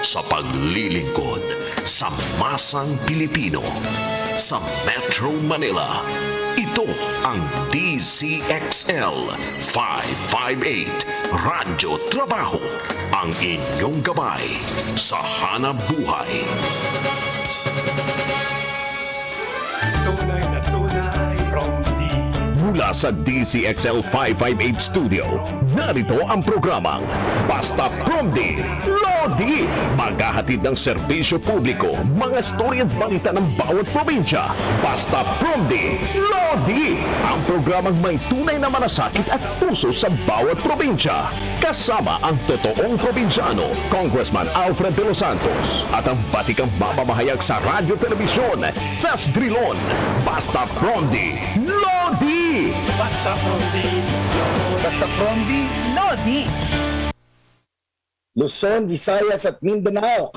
sa paglilingkod sa masang Pilipino sa Metro Manila. Ito ang DZXL 558 Radyo Trabaho, ang inyong gabay sa hanap buhay. Tunay na tunay from Mula sa DZXL 558 Studio, narito ang programang Basta Promdi Lodi. Maghahatid ng serbisyo publiko, mga storya at balita ng bawat probinsya. Basta Promdi Lodi, ang programang may tunay na malasakit at puso sa bawat probinsya. Kasama ang totoong probinsyano, Congressman Alfred de los Santos, at ang batikang mamamahayag sa radyo telebisyon, Sas Drilon. Basta Promdi Lodi. Basta Promdi Lodi. Luzon, Visayas at Mindanao,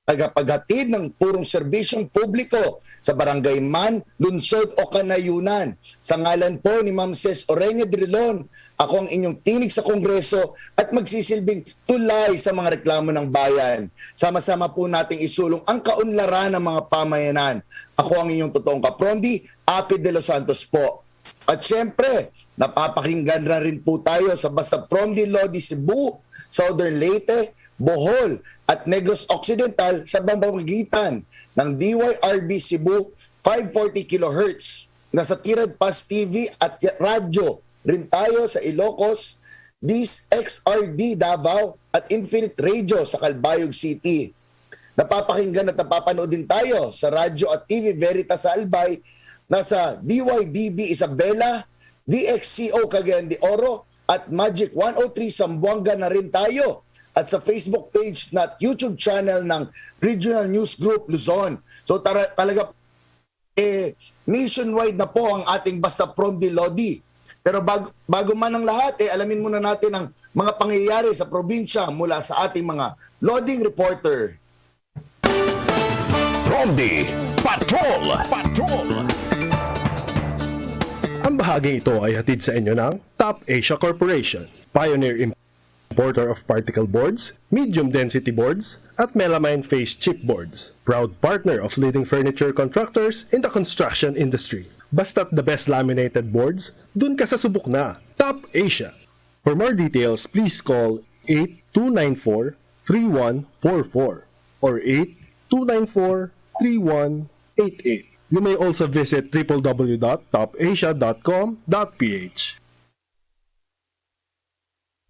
tagapaghatid ng purong serbisyong publiko sa barangay man, lungsod o kanayunan. Sa ngalan po ni Ma'am Ces Orenia Drilon, ako ang inyong tinig sa Kongreso at magsisilbing tulay sa mga reklamo ng bayan. Sama-sama po nating isulong ang kaunlaran ng mga pamayanan. Ako ang inyong totoong kaprondi, Api de los Santos po. At syempre, napapakinggan na rin po tayo sa Basta Promdi Lodi Cebu, Southern Leyte, Bohol at Negros Occidental sa pamamagitan ng DYRB Cebu 540 kHz. Nasa Tirad Pass TV at radyo rin tayo sa Ilocos, DXRD Davao at Infinite Radio sa Calbayog City. Napapakinggan at napapanood din tayo sa radyo at TV Veritas sa Albay, nasa DYDB Isabela, DXCO Cagayan de Oro at Magic 103 Zamboanga na rin tayo. At sa Facebook page at YouTube channel ng Regional News Group Luzon. So talaga nationwide na po ang ating Basta Promdi Lodi. Pero bago man ang lahat, alamin muna natin ang mga pangyayari sa probinsya mula sa ating mga loading reporter. Promdi Patrol! Ang bahaging ito ay hatid sa inyo ng Top Asia Corporation, pioneer importer of particle boards, medium density boards, at melamine face chipboards. Proud partner of leading furniture contractors in the construction industry. Basta't the best laminated boards, dun ka sa subok na. Top Asia. For more details, please call 8294-3144 or 8294-3188. You may also visit www.topasia.com.ph.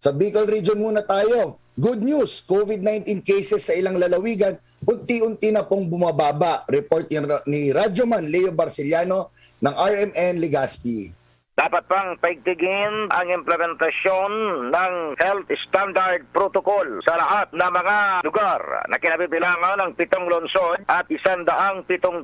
Sa Bicol Region muna tayo. Good news, COVID-19 cases sa ilang lalawigan, unti-unti na pong bumababa. Report ni Radyoman Leo Barciliano ng RMN Legazpi. Dapat pang paigtigin ang implementasyon ng health standard protocol sa lahat ng mga lugar na kinabibilangan ng 7 lungsod at 107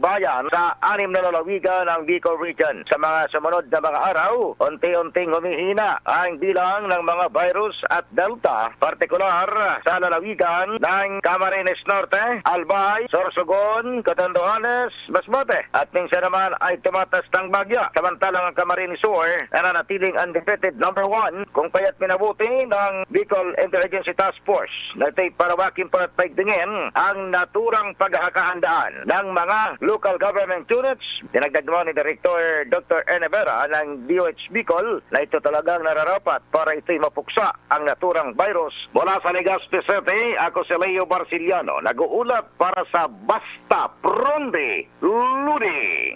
bayan sa 6 na lalawigan ng Bicol Region. Sa mga sumunod na mga araw, unti-unting humihina ang bilang ng mga virus at delta, partikular sa lalawigan ng Camarines Norte, Albay, Sorsogon, Catanduanes, Masbate at minsan naman ay tumatas ng bagya. Samantalang ang Camarines Sur na nanatiling undefeated number 1 kung kaya't minabuti ng Bicol Interagency Task Force na ito'y parawakin para paigtingin ang naturang paghahakahandaan ng mga local government units. Dinagdag naman ni Director Dr. Enevera ng DOH Bicol na ito talagang nararapat para ito'y mapuksa ang naturang virus. Mula sa Legazpi City, ako si Leo Barciliano, nag-uulat para sa Basta Promdi Lodi.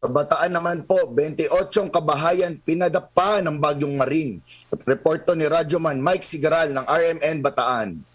Sa Bataan naman po, 28 kabahayan pinadapa ng Bagyong Maring. Reporto ni Radyoman Mike Sigaral ng RMN Bataan.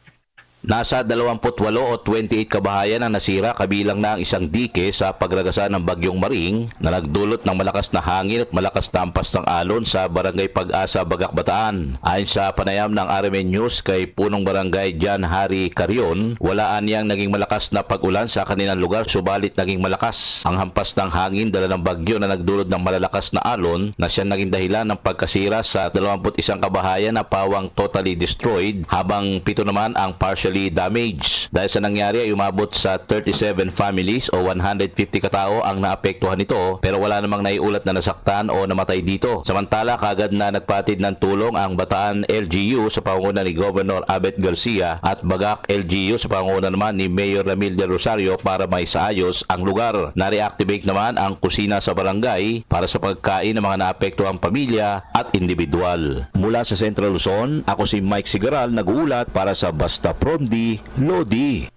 Nasa 28 o 28 kabahayan ang nasira kabilang na ang isang dike sa pagragasa ng Bagyong Maring na nagdulot ng malakas na hangin at malakas na ampas ng alon sa Barangay Pag-asa, Bagak, Bataan. Ayon sa panayam ng RMN News kay Punong Barangay Jan Hari Carion, walaan niyang naging malakas na pag-ulan sa kanilang lugar subalit naging malakas ang hampas ng hangin dala ng bagyo na nagdulot ng malalakas na alon na siya naging dahilan ng pagkasira sa 21 kabahayan na pawang totally destroyed habang 7 naman ang partial partially damaged. Dahil sa nangyari ay umabot sa 37 families o 150 katao ang naapektuhan nito, pero wala namang naiulat na nasaktan o namatay dito. Samantala, kagad na nagpatid ng tulong ang Bataan LGU sa pangunguna ni Governor Abet Garcia at Bagak LGU sa pangunguna naman ni Mayor Ramil del Rosario para maisaayos ang lugar. Na-reactivate naman ang kusina sa barangay para sa pagkain ng mga naapektuhang pamilya at individual. Mula sa Central Luzon, ako si Mike Sigaral, nag-uulat para sa Basta Promdi, Lodi.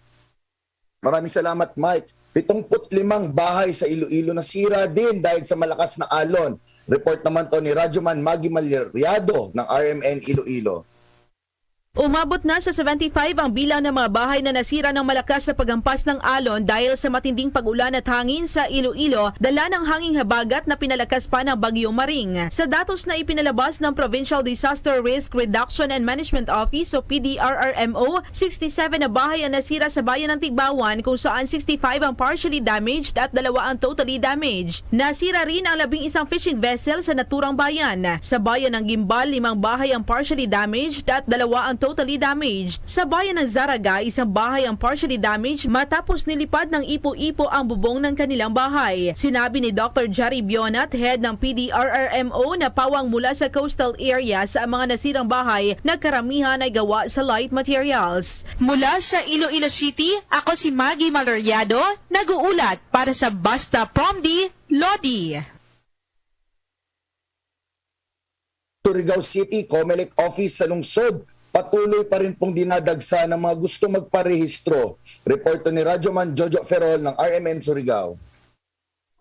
Maraming salamat, Mike. 75 bahay sa Iloilo nasira din dahil sa malakas na alon. Report naman to ni Radyoman Maggie Malyariado ng RMN Iloilo. Umabot na sa 75 ang bilang ng mga bahay na nasira ng malakas na paghampas ng alon dahil sa matinding pag-ulan at hangin sa Iloilo, dala ng hanging habagat na pinalakas pa ng Bagyong Maring. Sa datos na ipinalabas ng Provincial Disaster Risk Reduction and Management Office o PDRRMO, 67 na bahay ang nasira sa bayan ng Tigbawan kung saan 65 ang partially damaged at 2 ang totally damaged. Nasira rin ang 11 fishing vessel sa naturang bayan. Sa bayan ng Gimbal, 5 bahay ang partially damaged at 2 ang totally damaged. Sa bayan ng Zaraga, 1 bahay ang partially damaged matapos nilipad ng ipo-ipo ang bubong ng kanilang bahay. Sinabi ni Dr. Jari Bionat, head ng PDRRMO, na pawang mula sa coastal area sa mga nasirang bahay na karamihan ay gawa sa light materials. Mula sa Iloilo City, ako si Maggie Malyariado, nag-uulat para sa Basta Promdi, Lodi. Surigao City, Comelec Office sa lungsod, patuloy pa rin pong dinadagsa ng mga gusto magparehistro. Reporto ni Radyoman Jojo Ferrol ng RMN Surigao.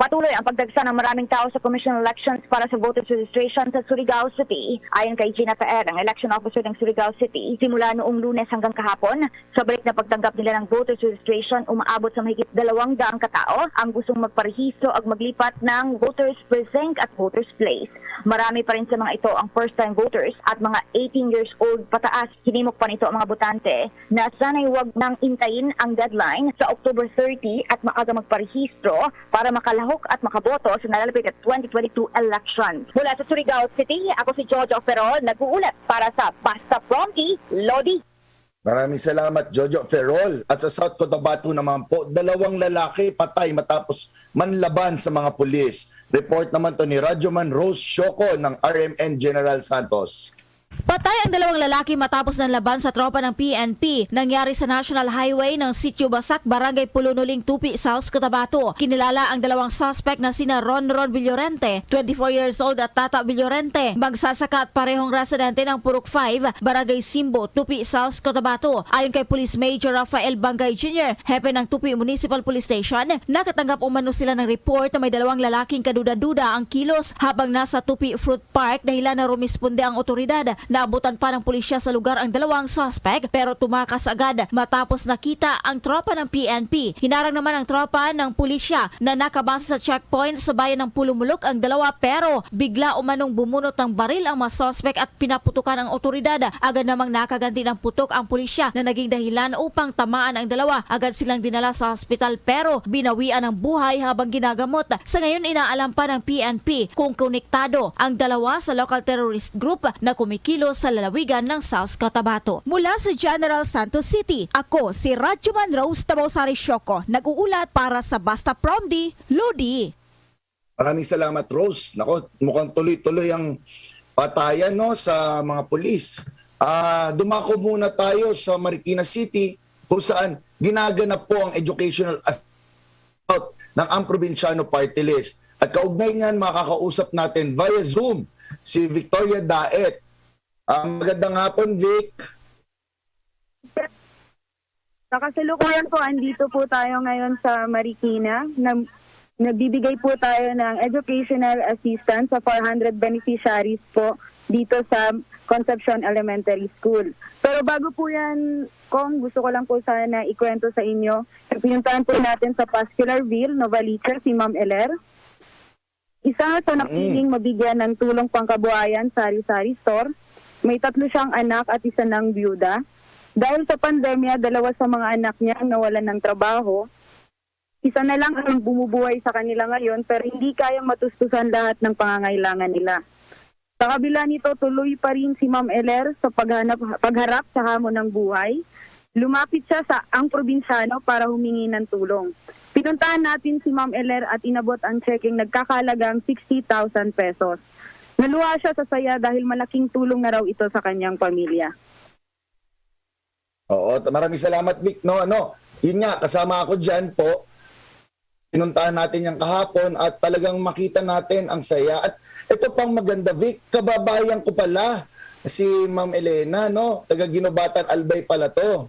Patuloy ang pagdagsa ng maraming tao sa Commission on Elections para sa voters registration sa Surigao City. Ayon kay Gina Faer, ang election officer ng Surigao City, simula noong Lunes hanggang kahapon, sa balik na pagtanggap nila ng voters registration, umaabot sa mahigit 200 katao ang gustong magparehistro at maglipat ng voters precinct at voters place. Marami pa rin sa mga ito ang first-time voters at mga 18 years old pataas. Hinimok pa nito ang mga botante na sana'y huwag nang intayin ang deadline sa October 30 at maaga magparehistro para makalahok at makaboto sa nalalapit at 2022 election. Mula sa Surigao City, ako si Jojo Ferrol, nag-uulat para sa Basta Promdi, Lodi. Maraming salamat, Jojo Ferrol. At sa South Cotabato naman po, 2 lalaki patay matapos manlaban sa mga pulis. Report naman to ni Radyoman Rose Shoko ng RMN General Santos. Patay ang 2 lalaki matapos ng laban sa tropa ng PNP. Nangyari sa National Highway ng Sitio Basak, Barangay Pulunuling, Tupi, South Cotabato. Kinilala ang 2 suspect na sina Ron Villorente, 24 years old, at Tata Villorente, magsasaka at parehong residente ng Purok 5, Barangay Simbo, Tupi, South Cotabato. Ayon kay Police Major Rafael Bangay Jr., hepe ng Tupi Municipal Police Station, nakatanggap umano sila ng report na may 2 lalaking kaduda-duda ang kilos habang nasa Tupi Fruit Park. Dahilan na rumisponde ang otoridad. Naabutan pa ng pulisya sa lugar ang 2 suspect pero tumakas agad matapos nakita ang tropa ng PNP. Hinarang naman ang tropa ng pulisya na nakabase sa checkpoint sa bayan ng Pulumulok ang 2 pero bigla umanong bumunot ng baril ang mga suspect at pinaputukan ang otoridad. Agad namang nakaganti ng putok ang pulisya na naging dahilan upang tamaan ang 2. Agad silang dinala sa hospital pero binawian ng buhay habang ginagamot. Sa ngayon inaalam pa ng PNP kung konektado ang 2 sa local terrorist group na kumikilos sa lalawigan ng South Cotabato. Mula sa General Santos City, ako si Radyoman Rose Tabosari Shoko, nag-uulat para sa Basta Promdi, Lodi. Maraming salamat, Rose. Nako, mukhang tuloy-tuloy ang patayan no, sa mga pulis. Dumako muna tayo sa Marikina City kung saan ginaganap po ang educational assault ng Amprobinsyano Party List. At kaugnay niyan, makakausap natin via Zoom si Victoria Daet. Magandang hapon, Vic. Sa kasalukuyan po, andito po tayo ngayon sa Marikina. Nagbibigay po tayo ng educational assistance sa 400 beneficiaries po dito sa Concepcion Elementary School. Pero bago po yan, Kong, gusto ko lang po sana ikwento sa inyo. Pinuntahan po natin sa Pascularville, Novaliches, si Ma'am Eler. Isa sa napiling mabigyan ng tulong pangkabuhayan sa Sari-Sari Store. May 3 siyang anak at 1 ng byuda. Dahil sa pandemya, 2 sa mga anak niya ang nawalan ng trabaho. 1 na lang ang bumubuhay sa kanila ngayon pero hindi kayang matustusan lahat ng pangangailangan nila. Sa kabila nito, tuloy pa rin si Ma'am Eler sa pagharap sa hamon ng buhay. lumapit siya sa ang probinsyano para humingi ng tulong. Pinuntahan natin si Ma'am Eler at inabot ang checking nagkakalagang 60,000 pesos. Naluha siya sa saya dahil malaking tulong na raw ito sa kanyang pamilya. Oo, maraming salamat, Vic. Yun nga, kasama ako dyan po. Pinuntahan natin yung kahapon at talagang makita natin ang saya. At ito pang maganda, Vic, kababayan ko pala, si Ma'am Elena, taga Ginobatan Albay pala to.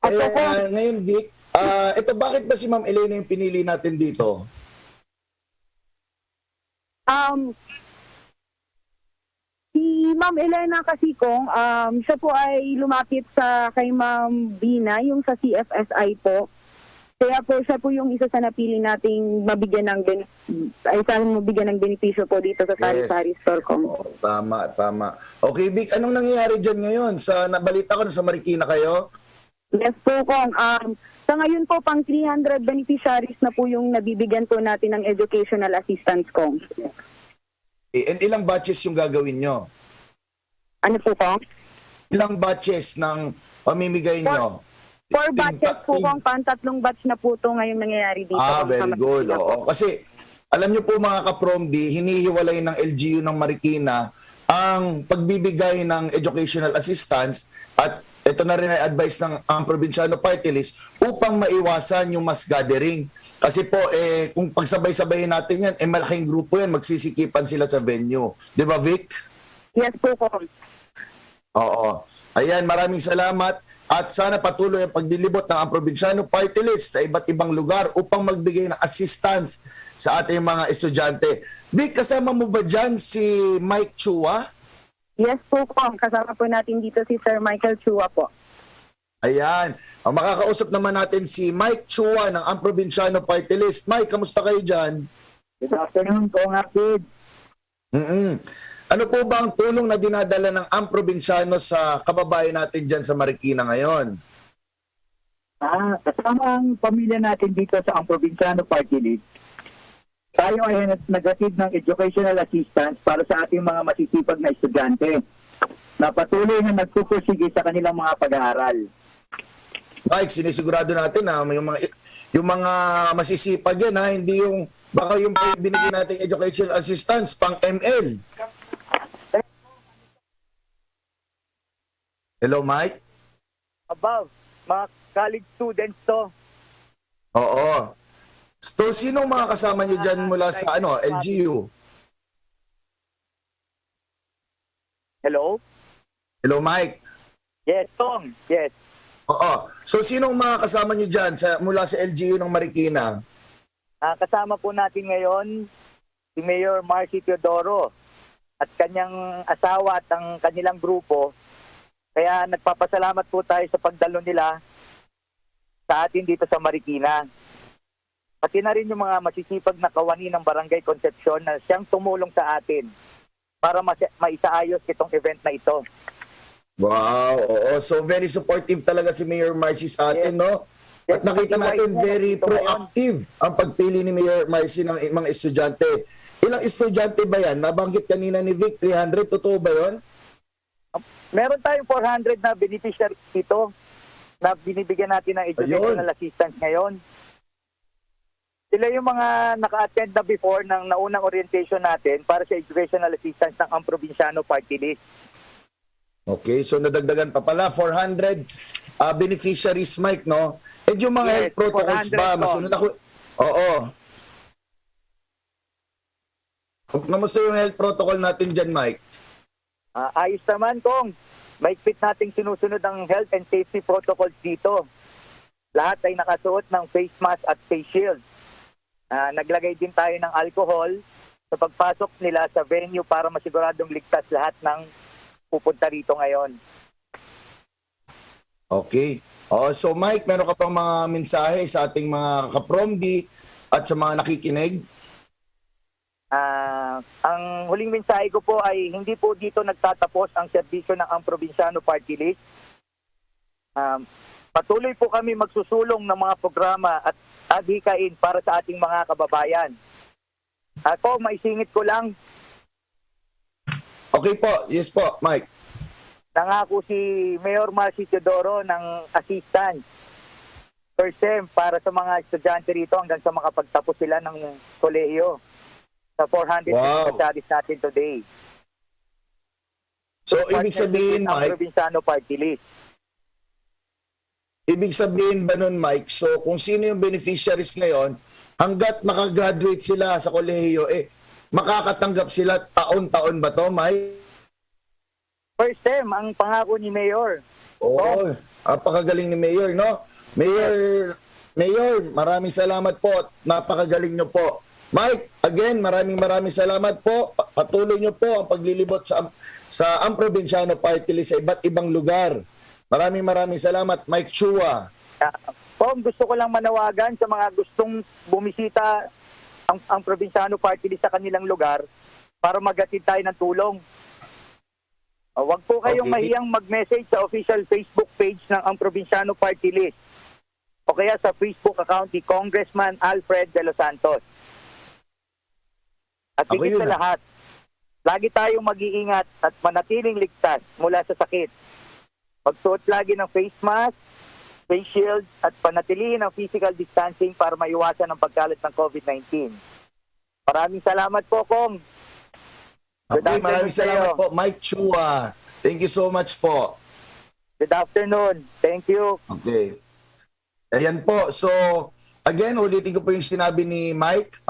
Kaya ngayon, Vic, ito bakit ba si Ma'am Elena yung pinili natin dito? Si Ma'am Elena kasi kung siya po ay lumapit sa kay Ma'am Bina, yung sa CFSI po. Kaya po siya po yung isa sa napili nating mabigyan ng benepisyo po dito sa Sari-Sari Store ko. Oh, tama. Okay, Vic, anong nangyayari dyan ngayon? Nabalita ko na sa Marikina kayo? Yes po, Kong. Sa ngayon po, pang 300 beneficiaries na po yung nabibigyan po natin ng educational assistance, Kong. And ilang batches yung gagawin nyo? Ano po, Kong? Ilang batches ng pamimigay nyo? 4 batches po, Kong. Tatlong batch na po ito ngayong nangyayari dito. Very good. Oo. Kasi, alam nyo po mga ka-Promdi, hinihiwalay ng LGU ng Marikina ang pagbibigay ng educational assistance at ito na rin ay advice ng ang Probinsyano Party List upang maiwasan yung mass gathering. Kasi po, kung pagsabay-sabayin natin yan, malaking grupo yan, magsisikipan sila sa venue. Di ba, Vic? Yes po, Kong. Oo. Ayan, maraming salamat. At sana patuloy ang pagdilibot ng ang Probinsyano Party List sa iba't ibang lugar upang magbigay ng assistance sa ating mga estudyante. Vic, kasama mo ba dyan si Mike Chua? Yes po, Kong. Kasama po natin dito si Sir Michael Chua po. Ayan. Makakausap naman natin si Mike Chua ng ang Probinsyano Party List. Mike, kamusta kayo dyan? Good afternoon, Kong Akid. Ano po ba ang tulong na dinadala ng ang Probinsyano sa kababayan natin dyan sa Marikina ngayon? Kasama ang pamilya natin dito sa ang Probinsyano Party List. Tayo ay nag-receive ng educational assistance para sa ating mga masisipag na estudyante na patuloy na nagpupursige sa kanilang mga pag-aaral. Mike, sinisigurado natin na yung mga masisipag yan, hindi yung baka yung binigyan natin educational assistance pang ML. Hello, Mike? Above, mga college students to. Oo. So, sino mga kasama niyo dyan mula sa LGU? Hello? Hello, Mike? Yes, Tong. Yes. Oo. So, sino mga kasama niyo dyan mula sa LGU ng Marikina? Kasama po natin ngayon si Mayor Marcy Teodoro at kanyang asawa at ang kanilang grupo. Kaya nagpapasalamat po tayo sa pagdalo nila sa atin dito sa Marikina. Pati na rin yung mga masisipag na kawani ng Barangay Concepcion na siyang tumulong sa atin para maisaayos itong event na ito. Wow, oo. So very supportive talaga si Mayor Marcy sa atin, no? At nakita natin very proactive ang pagpili ni Mayor Marcy ng mga estudyante. Ilang estudyante ba yan? Nabanggit kanina ni Vic, 300. Totoo ba yun? Meron tayong 400 na beneficiaries dito na binibigyan natin ng educational assistance ngayon. Sila yung mga naka-attend na before ng naunang orientation natin para sa educational assistance ng ang Probinsyano Party List. Okay, so nadagdagan pa pala 400 beneficiaries, Mike, no? And yung mga health protocols ba? Masunod ako. Oo. Kamusta yung health protocol natin dyan, Mike? Ayos naman, Kong. Maigpit nating sinusunod ang health and safety protocols dito. Lahat ay nakasuot ng face mask at face shield. Naglagay din tayo ng alcohol sa pagpasok nila sa venue para masiguradong ligtas lahat ng pupunta rito ngayon. Okay. So Mike, meron ka pang mga mensahe sa ating mga kapromdi at sa mga nakikinig? Ang huling mensahe ko po ay hindi po dito nagtatapos ang serbisyo ng ang Probinsyano Party List. Patuloy po kami magsusulong ng mga programa at adhikain para sa ating mga kababayan. Ako, maisingit ko lang. Okay po. Yes po, Mike. nangako si Mayor Marcy Teodoro ng assistance first sem para sa mga estudyante rito hanggang sa makapagtapos sila ng kolehiyo sa 400 beneficiaries natin today. So, ibig sabihin, ang Mike, Provinciano Party List. ibig sabihin ba nun, Mike, so kung sino yung beneficiaries ngayon, hanggat makagraduate sila sa kolehiyo, makakatanggap sila taon-taon ba to, Mike? First sem, ang pangako ni Mayor. Oo, napakagaling ni Mayor, no? Mayor, maraming salamat po. Napakagaling nyo po. Mike, again, maraming salamat po. Patuloy nyo po ang paglilibot sa ang Provinciano Party List sa iba't ibang lugar. Maraming salamat, Mike Chua. Pong, gusto ko lang manawagan sa mga gustong bumisita ang Provinciano Party List sa kanilang lugar para maghatid tayo ng tulong. Huwag po kayong mahiyang mag-message sa official Facebook page ng ang Provinciano Party List o kaya sa Facebook account ni Congressman Alfred De Los Santos. At higit sa lahat, lagi tayong mag-iingat at manatiling ligtas mula sa sakit. Magsuot lagi ng face mask, face shield at panatilihin ang physical distancing para maiwasan ang pagkalat ng COVID-19. Maraming salamat po, Kong. Okay, maraming salamat po, Mike Chua. Thank you so much po. Good afternoon. Thank you. Okay. Ayan po. So, again, ulitin ko po yung sinabi ni Mike.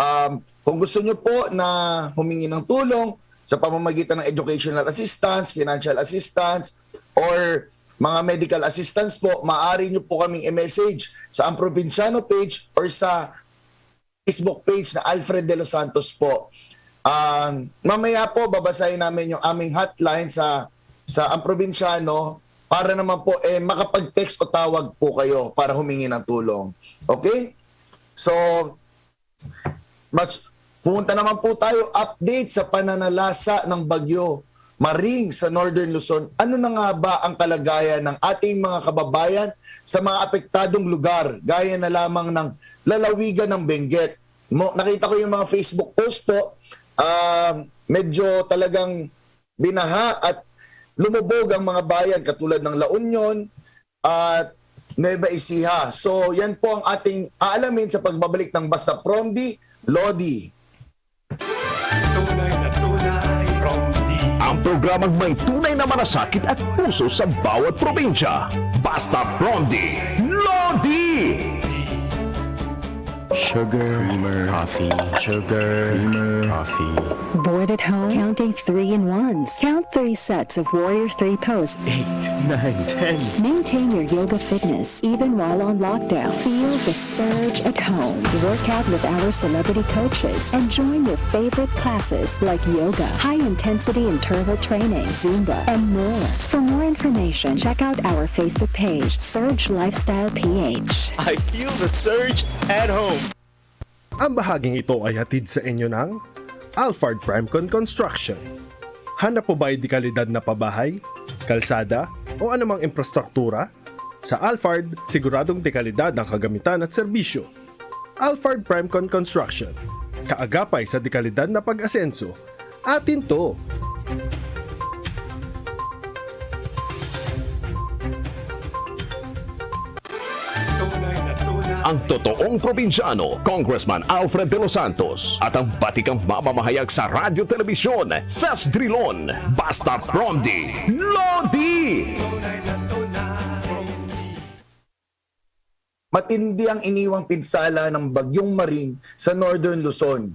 Kung gusto nyo po na humingi ng tulong sa pamamagitan ng educational assistance, financial assistance, or mga medical assistance po, maaari nyo po kaming i-message sa ang Provinciano page or sa Facebook page na Alfred De Los Santos po. Mamaya po babasahin namin yung aming hotline sa ang Provinciano para naman po makapag-text o tawag po kayo para humingi ng tulong. Okay? So, pumunta naman po tayo update sa pananalasa ng bagyo Maring sa Northern Luzon. Ano na nga ba ang kalagayan ng ating mga kababayan sa mga apektadong lugar gaya na lamang ng lalawigan ng Benguet? Nakita ko yung mga Facebook post po. Medyo talagang binaha at lumubog ang mga bayan katulad ng La Union at Nueva Ecija. So yan po ang ating aalamin sa pagbabalik ng Basta Promdi, Lodi. Tunay na tunay, Promdi. Ang programang may tunay na malasakit at puso sa bawat probinsya. Basta Promdi, Lodi! Sugar, creamer, coffee, sugar, creamer, coffee. Bored at home? Counting 3-in-1s. Count 3 sets of Warrior 3 pose. 8, 9, 10. Maintain your yoga fitness even while on lockdown. Feel the surge at home. Work out with our celebrity coaches and join your favorite classes like yoga, high-intensity interval training, Zumba, and more. For more information, check out our Facebook page, Surge Lifestyle PH. I feel the surge at home. Ang bahaging ito ay hatid sa inyo ng Alphard Primecon Construction. Hanap po ba ay di kalidad na pabahay, kalsada o anumang infrastruktura? Sa Alphard, siguradong di kalidad ang kagamitan at serbisyo. Alphard Primecon Construction. Kaagapay sa di kalidad na pag-asenso. Atin to! Tunay na tunay. Ang totoong probinsyano, Congressman Alfred De Los Santos at ang batikang mamamahayag sa radyo telebisyon, Sas Drilon, Basta Promdi, Lodi! Tunay na tunay, Promdi. Matindi ang iniwang pinsala ng Bagyong Maring sa Northern Luzon.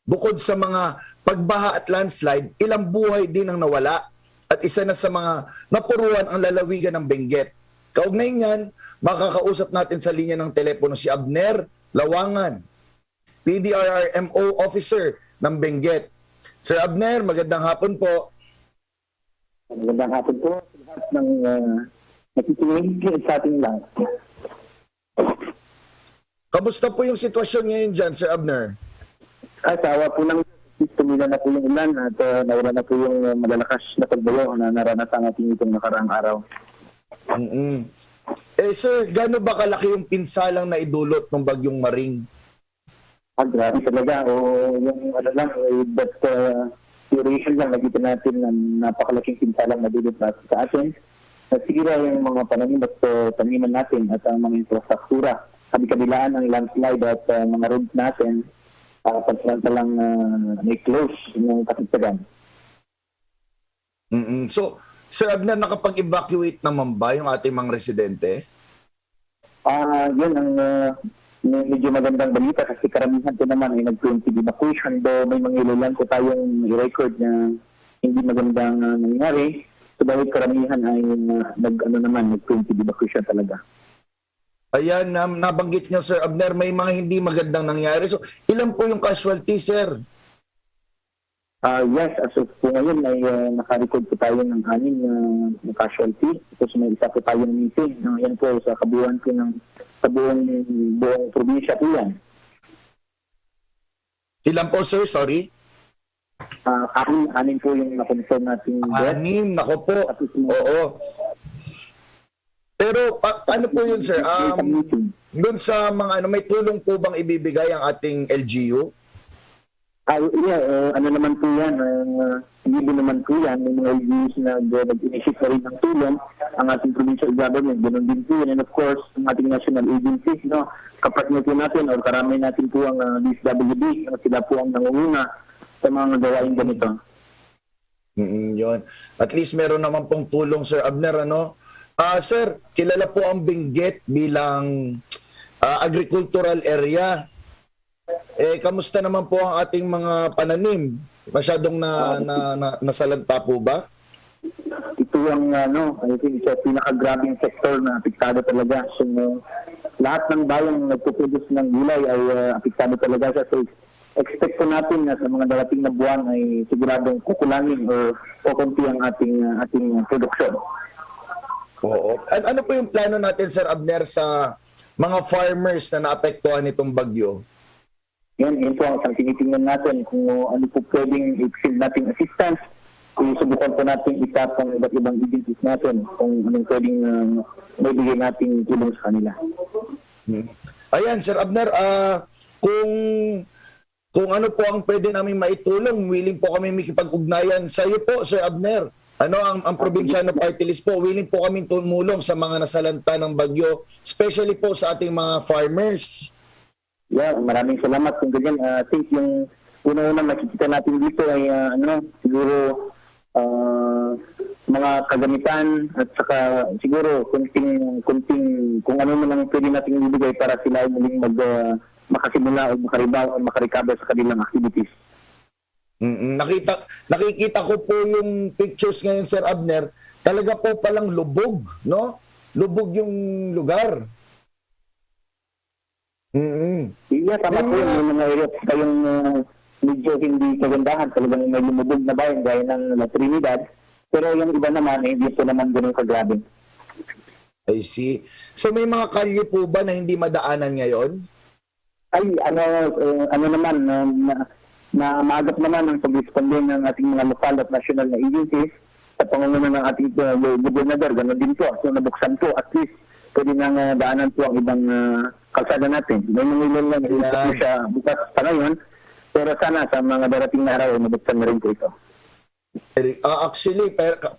Bukod sa mga pagbaha at landslide, ilang buhay din ang nawala at isa na sa mga napuruan ang lalawigan ng Benguet. Kaugnay niyan, makakausap natin sa linya ng telepono si Abner Lawangan, PDRRMO officer ng Benguet. Sir Abner, magandang hapon po. Magandang hapon po sa lahat ng nakikinig sa ating lahat. Kamusta po yung sitwasyon ngayon dyan, Sir Abner? Asawa po ng tumila na po yung ulan at nawala na po yung malalakas na pagbayo na naranasan natin itong nakaraang araw. Sir, gaano ba kalaki yung pinsalang na idulot ng Bagyong Maring? Grabe talaga. Yung ano lang, that deterioration lang, nakita natin na napakalaking pinsalang nadulot sa atin. Nasira yung mga pananim at taniman natin at ang mga infrastruktura. Kabilaan ng landslide at mga roads natin, pansamantalang may close ng kasagsagan. So, Sir Abner, nakapag-evacuate naman ba yung ating mga residente? Yun ang medyo magandang balita kasi karamihan ko naman ay nag-20 evacuation, though may mga ilan ko tayong i-record na hindi magandang nangyari. So dahil karamihan ay nag-20 evacuation talaga. Ayan, nabanggit niyo, Sir Abner, may mga hindi magandang nangyari. So, ilan po yung casualty, Sir? Yes, as of po ngayon ay naka-record po tayo ng 6 na casualty. Tapos may isa po tayong missing. Yan po sa kabuuan po sa buong probinsya po yan. Ilan po, Sir? Sorry? 6 po yung na-confirm natin. 6? Nako po. Oo. Pero ano po yun, Sir? Doon sa mga may tulong po bang ibibigay ang ating LGU? Ano naman po yan, hindi naman po yan, may mga LGUs na nag-initiate na rin ng tulong, ang ating provincial government, ganoon din po yan, and of course, ang ating national agencies, kapartner po natin, or karami natin po ang DSWD, sila po ang nangunguna sa mga gawain ganito. Yun. At least meron naman pong tulong, Sir Abner, ano? Sir, kilala po ang Benguet bilang agricultural area. Kamusta naman po ang ating mga pananim? Masyadong nasalanta po ba? Ito ang I think sa pinakagrabing sektor na apektado talaga. So, lahat ng bayang nagpuproduce ng gulay ay apektado talaga siya. So, expect po natin na sa mga darating na buwan ay siguradong kukulangin o konti ang ating produksyon. Oo. Ano po yung plano natin, Sir Abner, sa mga farmers na naapektuhan nitong bagyo? Yan po ang tinitingnan natin kung ano po pwedeng i-field nating assistance. Subukan po natin itap ang iba't ibang agencies natin kung anong pwedeng maibigay nating tulong sa kanila. Ayan, Sir Abner, kung ano po ang pwede namin maitulong, willing po kami makipag-ugnayan sa iyo po, Sir Abner. Ano ang probinsyano party list po, willing po kami tumulong sa mga nasalanta ng bagyo, especially po sa ating mga farmers. Yeah, maraming salamat kung ganyan. I think yung una-una makikita natin dito ay siguro mga kagamitan at saka siguro kunting kung ano man ang pwede natin ibigay para sila muling makasimula o makarikaba sa kanilang activities. Nakikita ko po yung pictures ngayon, Sir Abner. Talaga po palang lubog, no? Lubog yung lugar. Yeah, tama po yung mga areas kayong medyo hindi kagandahan. Talagang may lumubog na bayan gaya ng La Trinidad. Pero yung iba naman, hindi po naman ganun kagrabe. I see. So may mga kalye po ba na hindi madaanan ngayon? Ay, ano naman, na maagap naman ang pag-responde ng ating mga lokal at national na agencies sa pangunguna ng ating gobernador. Ganon din po. So nabuksan po at least pwede nang daanan po ang ibang kalsada natin. May mga ilan lang po siya bukas pa ngayon, pero sana sa mga darating na araw, mabuksan na rin po ito. Actually,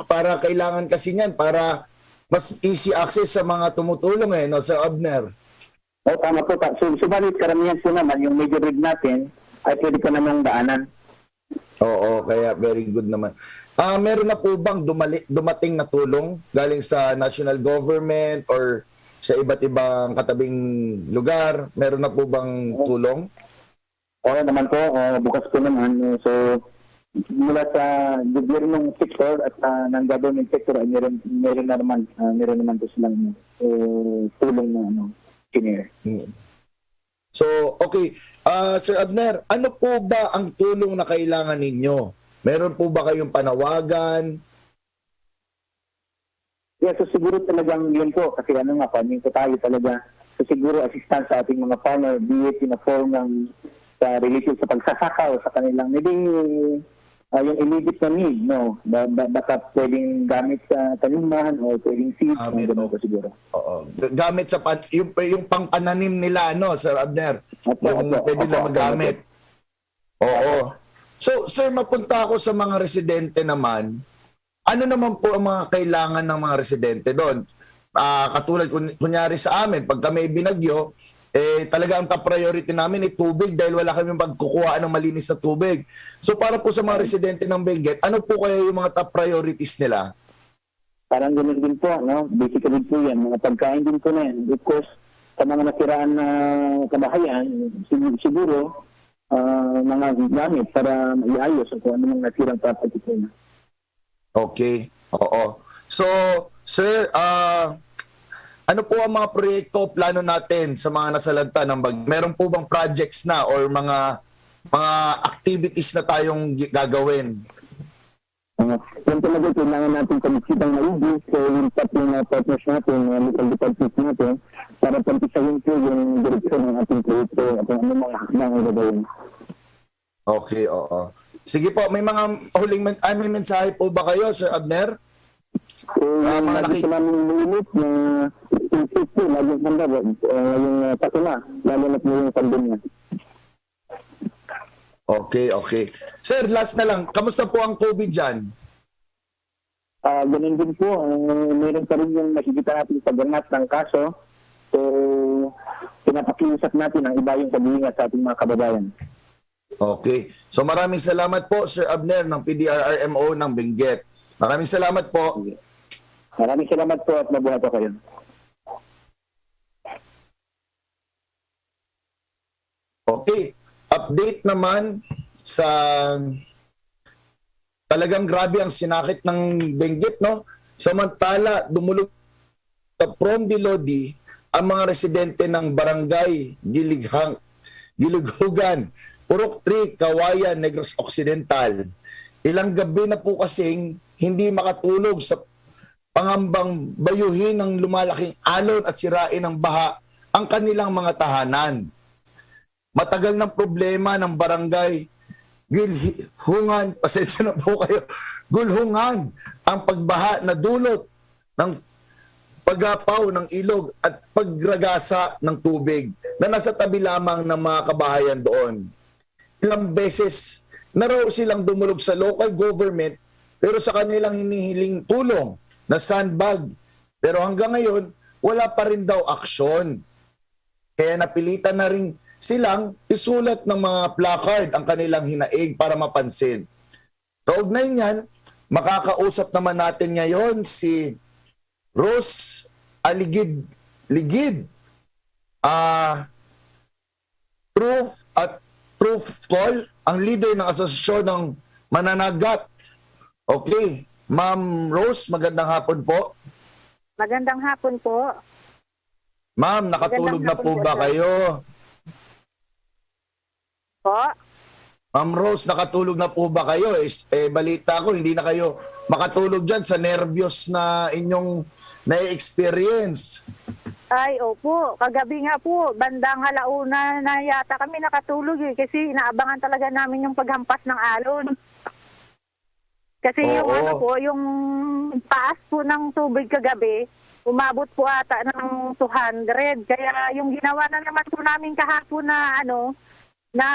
para kailangan kasi niyan, para mas easy access sa mga tumutulong no, Sir Abner? Tama po. Subalit karamihan po naman, yung major road natin, ay pwede ka namang daanan. Oo, kaya very good naman. Meron na po bang dumating na tulong galing sa national government or sa iba't ibang katabing lugar? Meron na po bang tulong? Oo naman po, bukas po naman. So, mula sa gobyernong sector at ng government sector ay meron naman po silang tulong na senior. So, okay. Sir Abner, ano po ba ang tulong na kailangan ninyo? Meron po ba kayong panawagan? Yeah, so siguro talagang yun po. Kasi panin po tayo talaga. So siguro assistance sa ating mga farmer, be it in a form ng related sa pagsasaka o sa kanilang maybe yung immediate na need, no? Baka pwedeng gamit sa taniman o pwedeng seeds, gano'n po siguro. Oo. Gamit sa yung pang-pananim nila, no, Sir Abner? Yung pwede na magamit. Oo. So, sir, mapunta ako sa mga residente naman. Ano naman po ang mga kailangan ng mga residente doon? Katulad, kunyari sa amin, pag kami binagyo, talaga ang top priority namin ay tubig dahil wala kami magkukuha ng malinis na tubig. So, para po sa mga residente ng Benguet, ano po kaya yung mga top priorities nila? Parang ganun din po, no? Basically po yan, mga pagkain din po na yan. Of course, sa mga nasiraan na kabahayan, siguro, mga gamit para iayos kung ano mga nasirang property po na. Okay, oo. So, sir, ano po ang mga proyekto o plano natin sa mga nasalanta ng bagyo? Meron po bang projects na or mga activities na tayong gagawin? Yan talaga, kailangan natin pag-isipang maigi. So, yung tatlong partners natin, local departments natin, para pag-isahin po yung direksyon ng ating proyekto at ano mga hakbang gagawin. Okay, oo. Sige po, may mga huling may mensahe po ba kayo, Sir Abner? Sa mga nakita namin limit na safety, laging handa, yung pakuna, lalo na po yung pandemya. Okay, okay. Sir, last na lang, kamusta po ang COVID dyan? Ganun din po, meron pa rin yung makikita natin paggangat ng kaso. So, pinapakiusap natin ang iba yung pag-iingat sa ating mga kababayan. Okay. So maraming salamat po, Sir Abner ng PDRRMO ng Benguet. Maraming salamat po. Maraming salamat po at mabuhay po kayo. Okay. Update naman sa talagang grabe ang sinakit ng Benguet, no? Samantala, dumulog sa Prom de Lodi ang mga residente ng barangay Gilughugan, Purok 3, Kawayan, Negros Occidental. Ilang gabi na po kasing hindi makatulog sa pangambang bayuhin ng lumalaking alon at sirain ng baha ang kanilang mga tahanan. Matagal ng problema ng barangay Gilhungan, pasensya na po kayo, Gulhungan, ang pagbaha na dulot ng pagapaw ng ilog at pagragasa ng tubig na nasa tabi lamang ng mga kabahayan doon. Ilang beses na raw silang dumulog sa local government pero sa kanilang hinihiling tulong na sandbag. Pero hanggang ngayon, wala pa rin daw aksyon. Kaya napilitan na rin silang isulat ng mga placard ang kanilang hinaing para mapansin. Kaugnay niyan, makakausap naman natin ngayon si Rose Ligid. Truth Call, ang leader ng asosasyon ng mananagat. Okay. Ma'am Rose, magandang hapon po. Magandang hapon po. Ma'am, nakatulog na po ba kayo? Po? Ma'am Rose, nakatulog na po ba kayo? Balita ko, hindi na kayo makatulog dyan sa nervyos na inyong na-experience. Ay, opo. Kagabi nga po, bandang halauna na yata kami nakatulog kasi inaabangan talaga namin yung paghampas ng alon. Kasi yung ano po, yung taas po ng tubig kagabi, umabot po ata ng 200. Kaya yung ginawa na naman po namin kahapon na na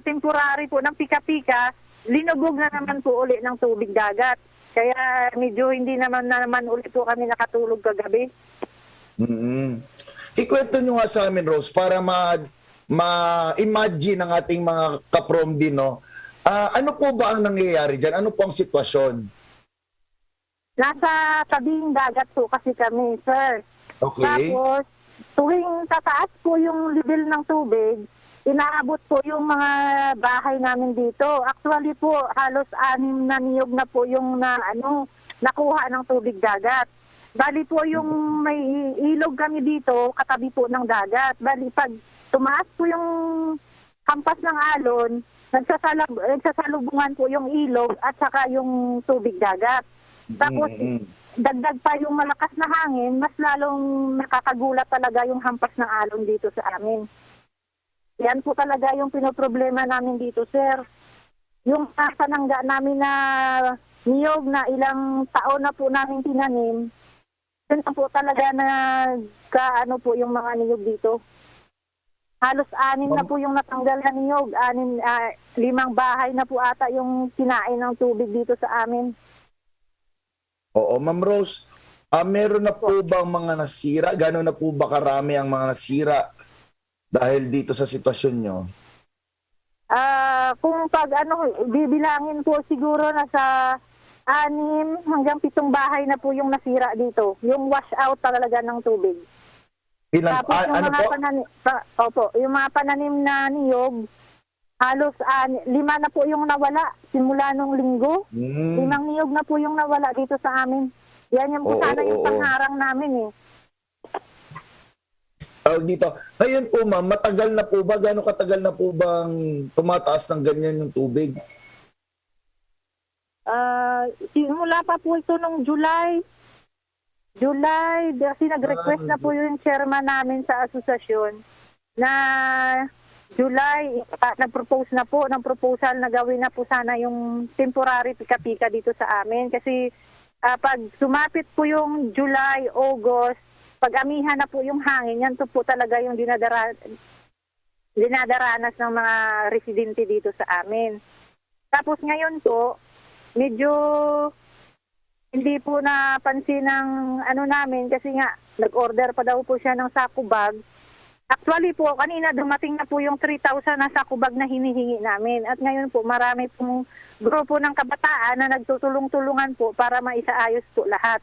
temporary po ng pika-pika, linubog na naman po uli ng tubig dagat. Kaya medyo hindi naman uli po kami nakatulog kagabi. Ikwento nyo nga sa amin, Rose, para ma-imagine ang ating mga kaprom din, no? Ano po ba ang nangyayari dyan? Ano po ang sitwasyon? Nasa tabing dagat po kasi kami, sir. Okay. Tapos, tuwing tataas po yung level ng tubig, inaabot po yung mga bahay namin dito. Actually po, halos 6 na niyog na po yung nakuha ng tubig dagat. Bali po yung may ilog kami dito, katabi po ng dagat. Bali pag tumaas po yung hampas ng alon, nagsasalubungan po yung ilog at saka yung tubig dagat. Tapos dagdag pa yung malakas na hangin, mas lalong nakakagulat talaga yung hampas ng alon dito sa amin. Yan po talaga yung pinoproblema namin dito, sir. Yung panangga namin na niyog na ilang taon na po namin tinanim, yun po talaga na po yung mga niyog dito. Halos 6 na po yung natanggal na niyog. 5 bahay na po ata yung kinain ng tubig dito sa amin. Oo, Ma'am Rose. Meron na po bang mga nasira? Gano'n na po ba karami ang mga nasira dahil dito sa sitwasyon nyo? Kung bibilangin po siguro nasa 6 hanggang 7 bahay na po yung nasira dito. Yung wash out talaga ng tubig. Tapos yung ano po? Yung mga pananim na niyog, halos 5 na po yung nawala simula nung linggo. 5 niyog na po yung nawala dito sa amin. Yan yung po sana yung pangharang namin eh. Dito. Ngayon po ma'am, matagal na po ba? Gano'ng katagal na po bang tumataas ng ganyan yung tubig? Simula pa po ito nung July, kasi nag-request na po yung chairman namin sa asosasyon na July, nag-propose na po ng proposal na gawin na po sana yung temporary pika-pika dito sa amin. Kasi pag sumapit po yung July, August, pag amihan na po yung hangin, yan to po talaga yung dinadaranas ng mga residente dito sa amin. Tapos ngayon po, medyo hindi po napansin ng namin kasi nga nag-order pa daw po siya ng sako bag. Actually po, kanina dumating na po yung 3,000 na sako bag na hinihingi namin. At ngayon po, marami pong grupo ng kabataan na nagtutulong-tulungan po para maisaayos po lahat.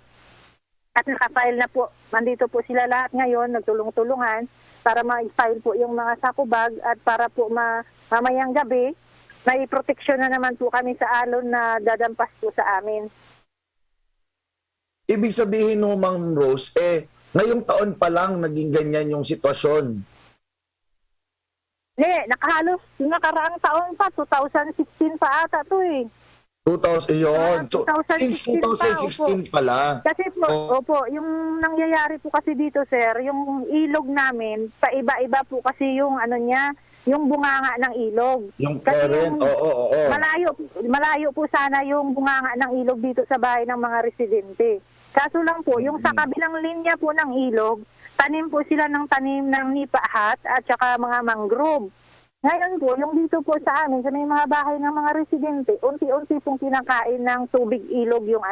At nakafile na po, nandito po sila lahat ngayon, nagtulong-tulungan para ma-file po yung mga sako bag at para po mamayang gabi, may proteksyon na naman po kami sa alon na dadampas po sa amin. Ibig sabihin no, Ma'am Rose, ngayong taon pa lang naging ganyan yung sitwasyon. Nakahalos yung nakaraang taon pa, 2016 pa ata to eh. 2000, so, since 2016 pala. Kasi po, yung nangyayari po kasi dito, sir, yung ilog namin, paiba-iba po kasi yung yung bunganga ng ilog. Yung current, oo. Malayo po sana yung bunganga ng ilog dito sa bahay ng mga residente. Kaso lang po, yung sa kabilang linya po ng ilog, tanim po sila ng tanim ng nipahat at saka mga mangrove. Ngayon po, yung dito po sa amin, sa may mga bahay ng mga residente, unti-unti pong kinakain ng tubig ilog yung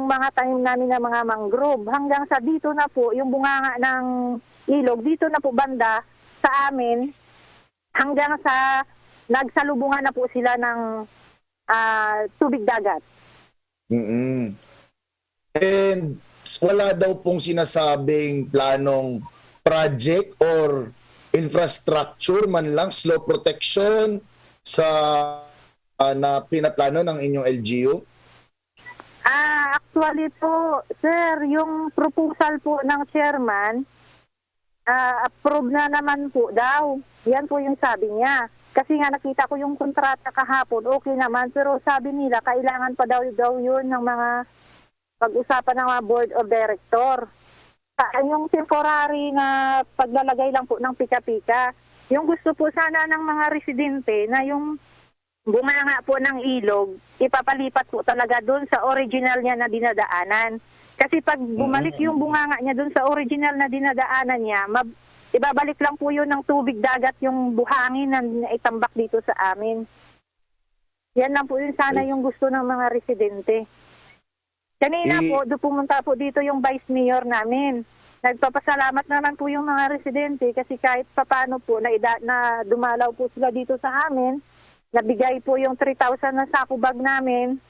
mga tanim namin ng mga mangrove. Hanggang sa dito na po, yung bunganga ng ilog, dito na po banda sa amin, hanggang sa nagsalubungan na po sila ng tubig dagat. And wala daw pong sinasabing planong project or infrastructure man lang, slow protection sa na pinaplano ng inyong LGU? Actually po, sir, yung proposal po ng chairman, approve na naman po daw. Yan po yung sabi niya. Kasi nga nakita ko yung kontrata kahapon, okay naman. Pero sabi nila, kailangan pa daw yun ng mga pag-usapan ng mga board of director. Yung temporary na paglalagay lang po ng pika-pika. Yung gusto po sana ng mga residente na yung bunganga po ng ilog, ipapalipat po talaga doon sa original niya na dinadaanan. Kasi pag bumalik yung bunganga niya doon sa original na dinadaanan niya, ibabalik lang po yun ng tubig dagat yung buhangin na itambak dito sa amin. Yan lang po yun sana yung gusto ng mga residente. Kanina po, pumunta po dito yung vice mayor namin. Nagpapasalamat naman po yung mga residente kasi kahit papano po na dumalaw po sila dito sa amin, nabigay po yung 3,000 na sako bag namin.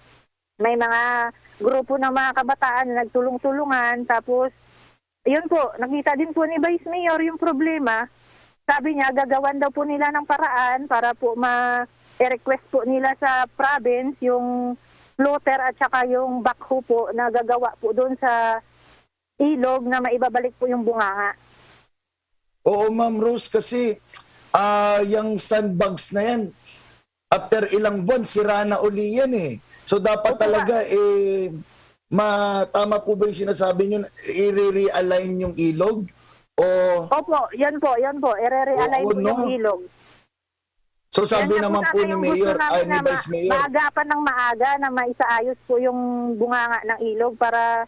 May mga grupo ng mga kabataan na nagtulong-tulungan. Tapos, yun po, nakita din po ni vice mayor yung problema. Sabi niya, gagawan daw po nila ng paraan para po ma-request po nila sa province yung floater at saka yung backhoe po na gagawa po doon sa ilog na maibabalik po yung bunganga. Oo, Ma'am Rose, kasi yung sandbags na yan, after ilang buwan, sira na uli yan eh. So dapat talaga, tama po ba yung sinasabi nyo, i-realign yung ilog? Opo, yan po, i-realign po yung ilog. So sabi naman po ni Mayor, ni Vice Mayor, maagapan ng maaga na maisaayos po yung bunganga ng ilog para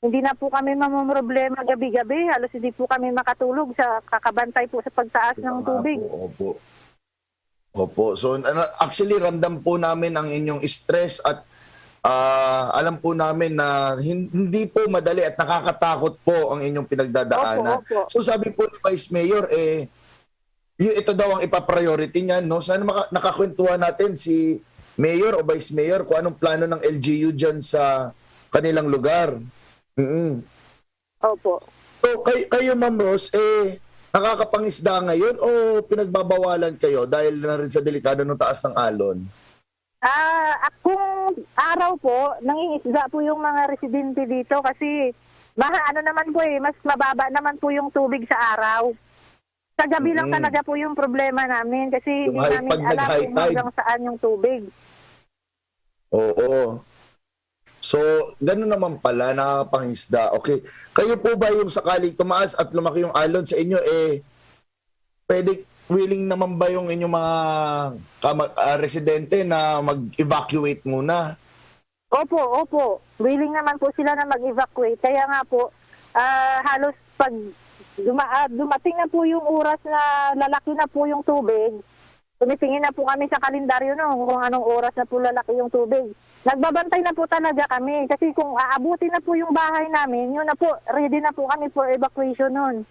hindi na po kami mamumroblema gabi-gabi. Halos hindi po kami makatulog sa kakabantay po sa pagtaas ng tubig. Opo. So, actually, ramdam po namin ang inyong stress at alam po namin na hindi po madali at nakakatakot po ang inyong pinagdadaanan. Opo. So, sabi po ni Vice Mayor, ito daw ang ipa-priority niyan, no? Sana nakakwentuhan natin si Mayor o Vice Mayor kung anong plano ng LGU dyan sa kanilang lugar. Opo. So, kayo, Ma'am Rose, nakakapangisda ngayon o pinagbabawalan kayo dahil na rin sa delikado ng taas ng alon? Kung araw po, nangingisda po yung mga residente dito kasi naman po mas mababa naman po yung tubig sa araw. Sa gabi lang talaga po yung problema namin kasi hindi namin alam kung hanggang saan yung tubig. Oo. So, gano'n naman pala, nakakapangisda. Okay. Kayo po ba yung sakali tumaas at lumaki yung alon sa inyo, willing naman ba yung inyong mga residente na mag-evacuate muna? Opo. Willing naman po sila na mag-evacuate. Kaya nga po, halos pag dumating na po yung oras na lalaki na po yung tubig, tumitingin na po kami sa kalendaryo kung anong oras na po lalaki yung tubig. Nagbabantay na po talaga kami kasi kung aabutin na po yung bahay namin, yun na po, ready na po kami for evacuation nun.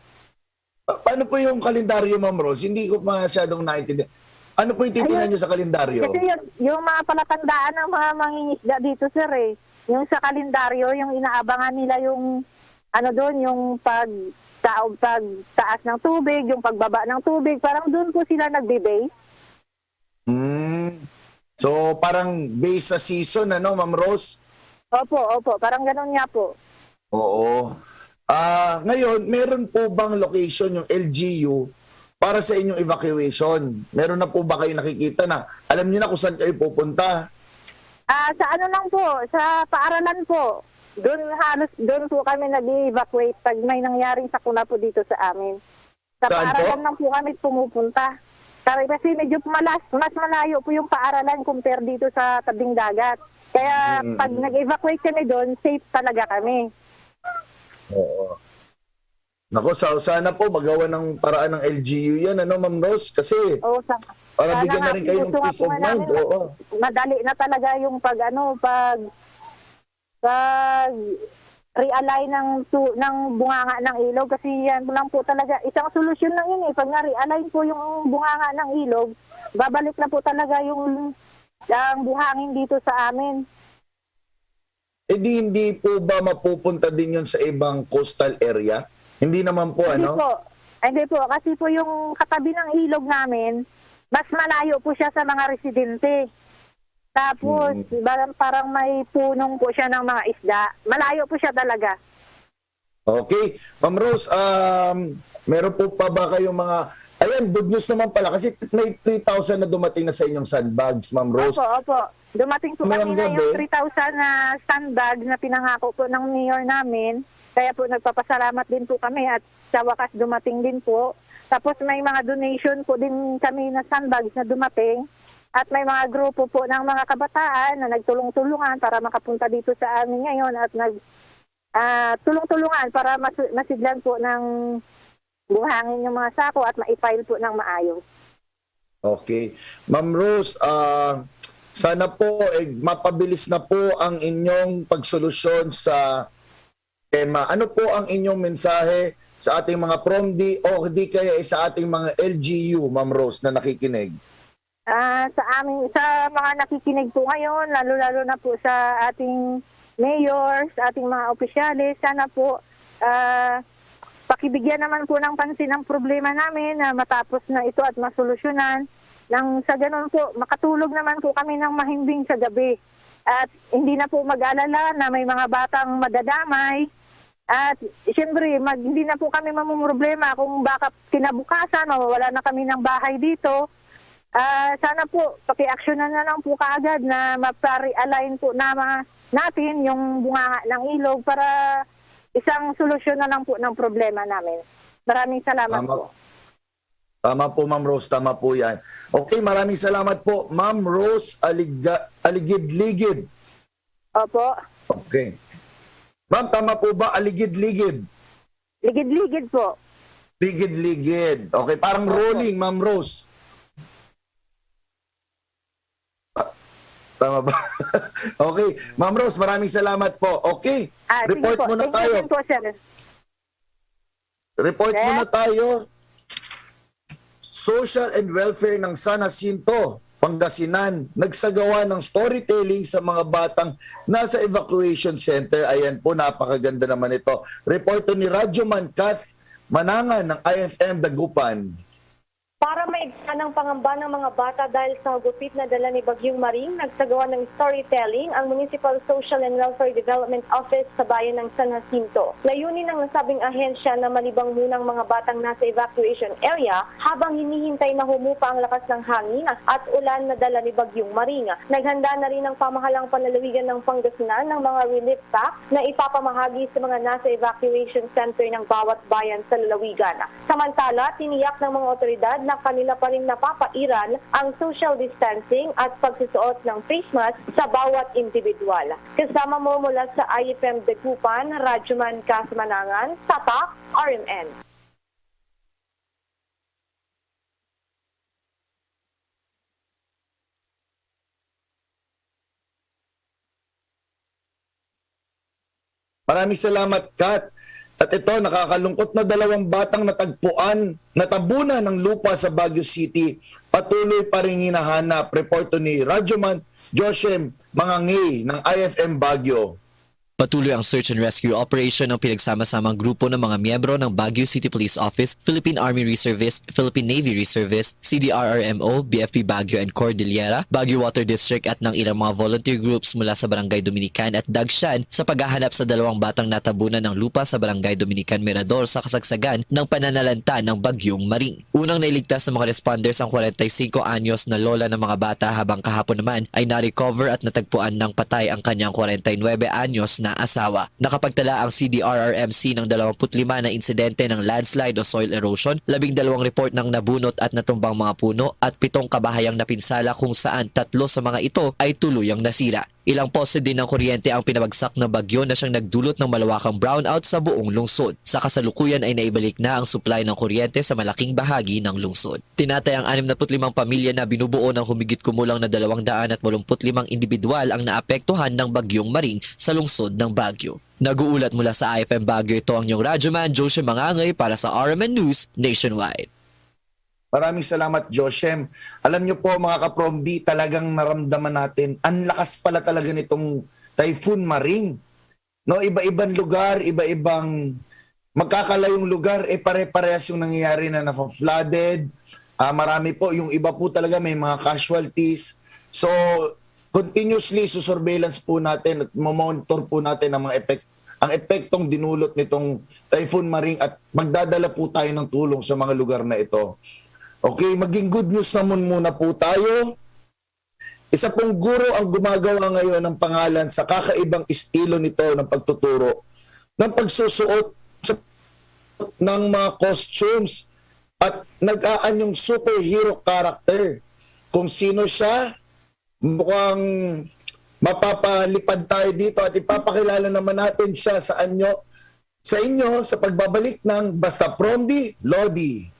Paano po yung kalendaryo, Ma'am Rose? Hindi ko masyadong naintindihan. Ano po yung titingnan nyo sa kalendaryo? Kasi yung mga palatandaan ng mga mangingisda dito, sir, yung sa kalendaryo, yung inaabangan nila yung yung pagtaas ng tubig, yung pagbaba ng tubig, parang doon po sila nagbe-base. So, parang based sa season, Ma'am Rose? Opo. Parang ganun nga po. Oo. Ngayon, meron po bang location yung LGU para sa inyong evacuation? Meron na po ba kayo nakikita na? Alam niyo na kung saan kayo pupunta? Sa lang po, sa paaralan po. Doon po kami nag-evacuate pag may nangyaring sakuna po dito sa amin. Sa paaralan lang po kami pumupunta. Kasi medyo mas malayo po yung paaralan compare dito sa tabing dagat. Kaya pag nag-evacuate kami doon, safe talaga kami. Oo. Nako, sana po magawa ng paraan ng LGU yan, Ma'am Rose? Kasi para bigyan na rin kayo ng peace of mind. Madali na talaga yung pag realign ng bunganga ng ilog kasi yan lang po talaga isang solusyon lang yun pag na-realign po yung bunganga ng ilog, babalik na po talaga yung buhangin dito sa amin. Hindi po ba mapupunta din yun sa ibang coastal area? Hindi naman po, Hindi po, kasi po yung katabi ng ilog namin, mas malayo po siya sa mga residente. Tapos, parang may punong po siya ng mga isda. Malayo po siya talaga. Okay. Ma'am Rose, meron po pa ba kayong mga... Ayan, good news naman pala kasi may 3,000 na dumating na sa inyong sandbags, Ma'am Rose. Opo. Dumating po kami na yung 3,000 na sandbag na pinangako po ng mayor namin. Kaya po nagpapasalamat din po kami at sa wakas dumating din po. Tapos may mga donation po din kami na sandbags na dumating. At may mga grupo po ng mga kabataan na nagtulong-tulungan para makapunta dito sa amin ngayon at tulong-tulungan para masiglan po ng buhangin yung mga sako at ma-file po ng maayos. Okay. Ma'am Rose, sana po mapabilis na po ang inyong pagsolusyon sa tema. Ano po ang inyong mensahe sa ating mga PROMD o hindi kaya sa ating mga LGU, Ma'am Rose, na nakikinig? Sa mga nakikinig po ngayon, lalo-lalo na po sa ating mayor, sa ating mga opisyalis, sana po pakibigyan naman po ng pansin ang problema namin na matapos na ito at masolusyonan. Nang sa ganun po, makatulog naman po kami ng mahimbing sa gabi. At hindi na po mag-alala na may mga batang madadamay. At siyempre, hindi na po kami mamumroblema kung baka kinabukasan, mawawala na kami ng bahay dito. Sana po, paki-actionan na lang po kaagad na mapa-realign po natin yung bunganga ng ilog para isang solusyon na lang po ng problema namin. Maraming salamat po. Tama po, Ma'am Rose. Tama po yan. Okay, maraming salamat po, Ma'am Rose Aligid-Ligid. Opo. Okay. Ma'am, tama po ba? Aligid-ligid. Ligid-ligid po. Ligid-ligid. Okay, parang rolling, Ma'am Rose. Tama ba? Okay. Ma'am Rose, maraming salamat po. Okay. Report Sige po. muna Thank you tayo. din po, sir. Report Yes. muna tayo. Social and Welfare ng San Jacinto, Pangasinan, nagsagawa ng storytelling sa mga batang nasa evacuation center. Ayan po, napakaganda naman ito. Reporto ni Radyoman Kath Manangan ng IFM Dagupan. Para maigsan ang pangamba ng mga bata dahil sa gupit na dala ni Bagyong Maring, nagsagawa ng storytelling ang Municipal Social and Welfare Development Office sa bayan ng San Jacinto. Layunin ng nasabing ahensya na malibang munang mga batang nasa evacuation area habang hinihintay na humupa ang lakas ng hangin at ulan na dala ni Bagyong Maring. Naghanda na rin ang pamahalang panlalawigan ng Pangasinan ng mga relief pack na ipapamahagi sa mga nasa evacuation center ng bawat bayan sa lalawigan. Samantala, tiniyak ng mga otoridad na kanila pa rin napapairal ang social distancing at pagsusuot ng face mask sa bawat individual. Kasama mo mula sa IFM Dagupan, Radyoman Kasmanangan, Tatak, RMN. Maraming salamat, Kat. At ito, nakakalungkot na 2 batang natabunan ng lupa sa Baguio City, patuloy pa rin hinahanap. Reporto ni Radyoman Josem Mangangay ng IFM Baguio. Patuloy ang search and rescue operation ng pinagsama-samang grupo ng mga miyembro ng Baguio City Police Office, Philippine Army Reservist, Philippine Navy Reservist, CDRRMO, BFP Baguio and Cordillera, Baguio Water District at ng ilang mga volunteer groups mula sa Barangay Dominican at Dagshan sa paghahanap sa 2 batang natabunan ng lupa sa Barangay Dominican Mirador sa kasagsagan ng pananalanta ng Bagyong Maring. Unang nailigtas ng mga responders ang 45 anyos na lola ng mga bata habang kahapon naman ay na-recover at natagpuan ng patay ang kanyang 49 anyos na asawa. Nakapagtala ang CDRRMC ng 25 na insidente ng landslide o soil erosion, 12 report ng nabunot at natumbang mga puno at 7 kabahayang napinsala kung saan 3 sa mga ito ay tuluyang nasira. Ilang poste din ng kuryente ang pinabagsak ng bagyo na siyang nagdulot ng malawakang brownout sa buong lungsod. Sa kasalukuyan ay naibalik na ang supply ng kuryente sa malaking bahagi ng lungsod. Tinatayang 65 pamilya na binubuo ng humigit kumulang na 285 individual ang naapektuhan ng Bagyong Maring sa lungsod ng Baguio. Nag-uulat mula sa IFM Baguio, ito ang inyong radyoman Joseph Mangangay para sa RMN News Nationwide. Maraming salamat, Josem. Alam niyo po mga kapromdi, talagang naramdaman natin, ang lakas pala talaga nitong Typhoon Maring. No, iba-ibang lugar, iba-ibang magkakalayong lugar, pare-parehas yung nangyayari na na-flooded. Marami po, yung iba po talaga may mga casualties. So, continuously susurveillance po natin at monitor po natin ang mga ang epektong dinulot nitong Typhoon Maring at magdadala po tayo ng tulong sa mga lugar na ito. Okay, maging good news naman muna po tayo. Isa pong guro ang gumagawa ngayon ng pangalan sa kakaibang estilo nito ng pagtuturo ng pagsusuot ng mga costumes at nag-aanyong superhero character. Kung sino siya, mukhang mapapalipad tayo dito at ipapakilala naman natin siya sa inyo sa pagbabalik ng Basta Promdi Lodi.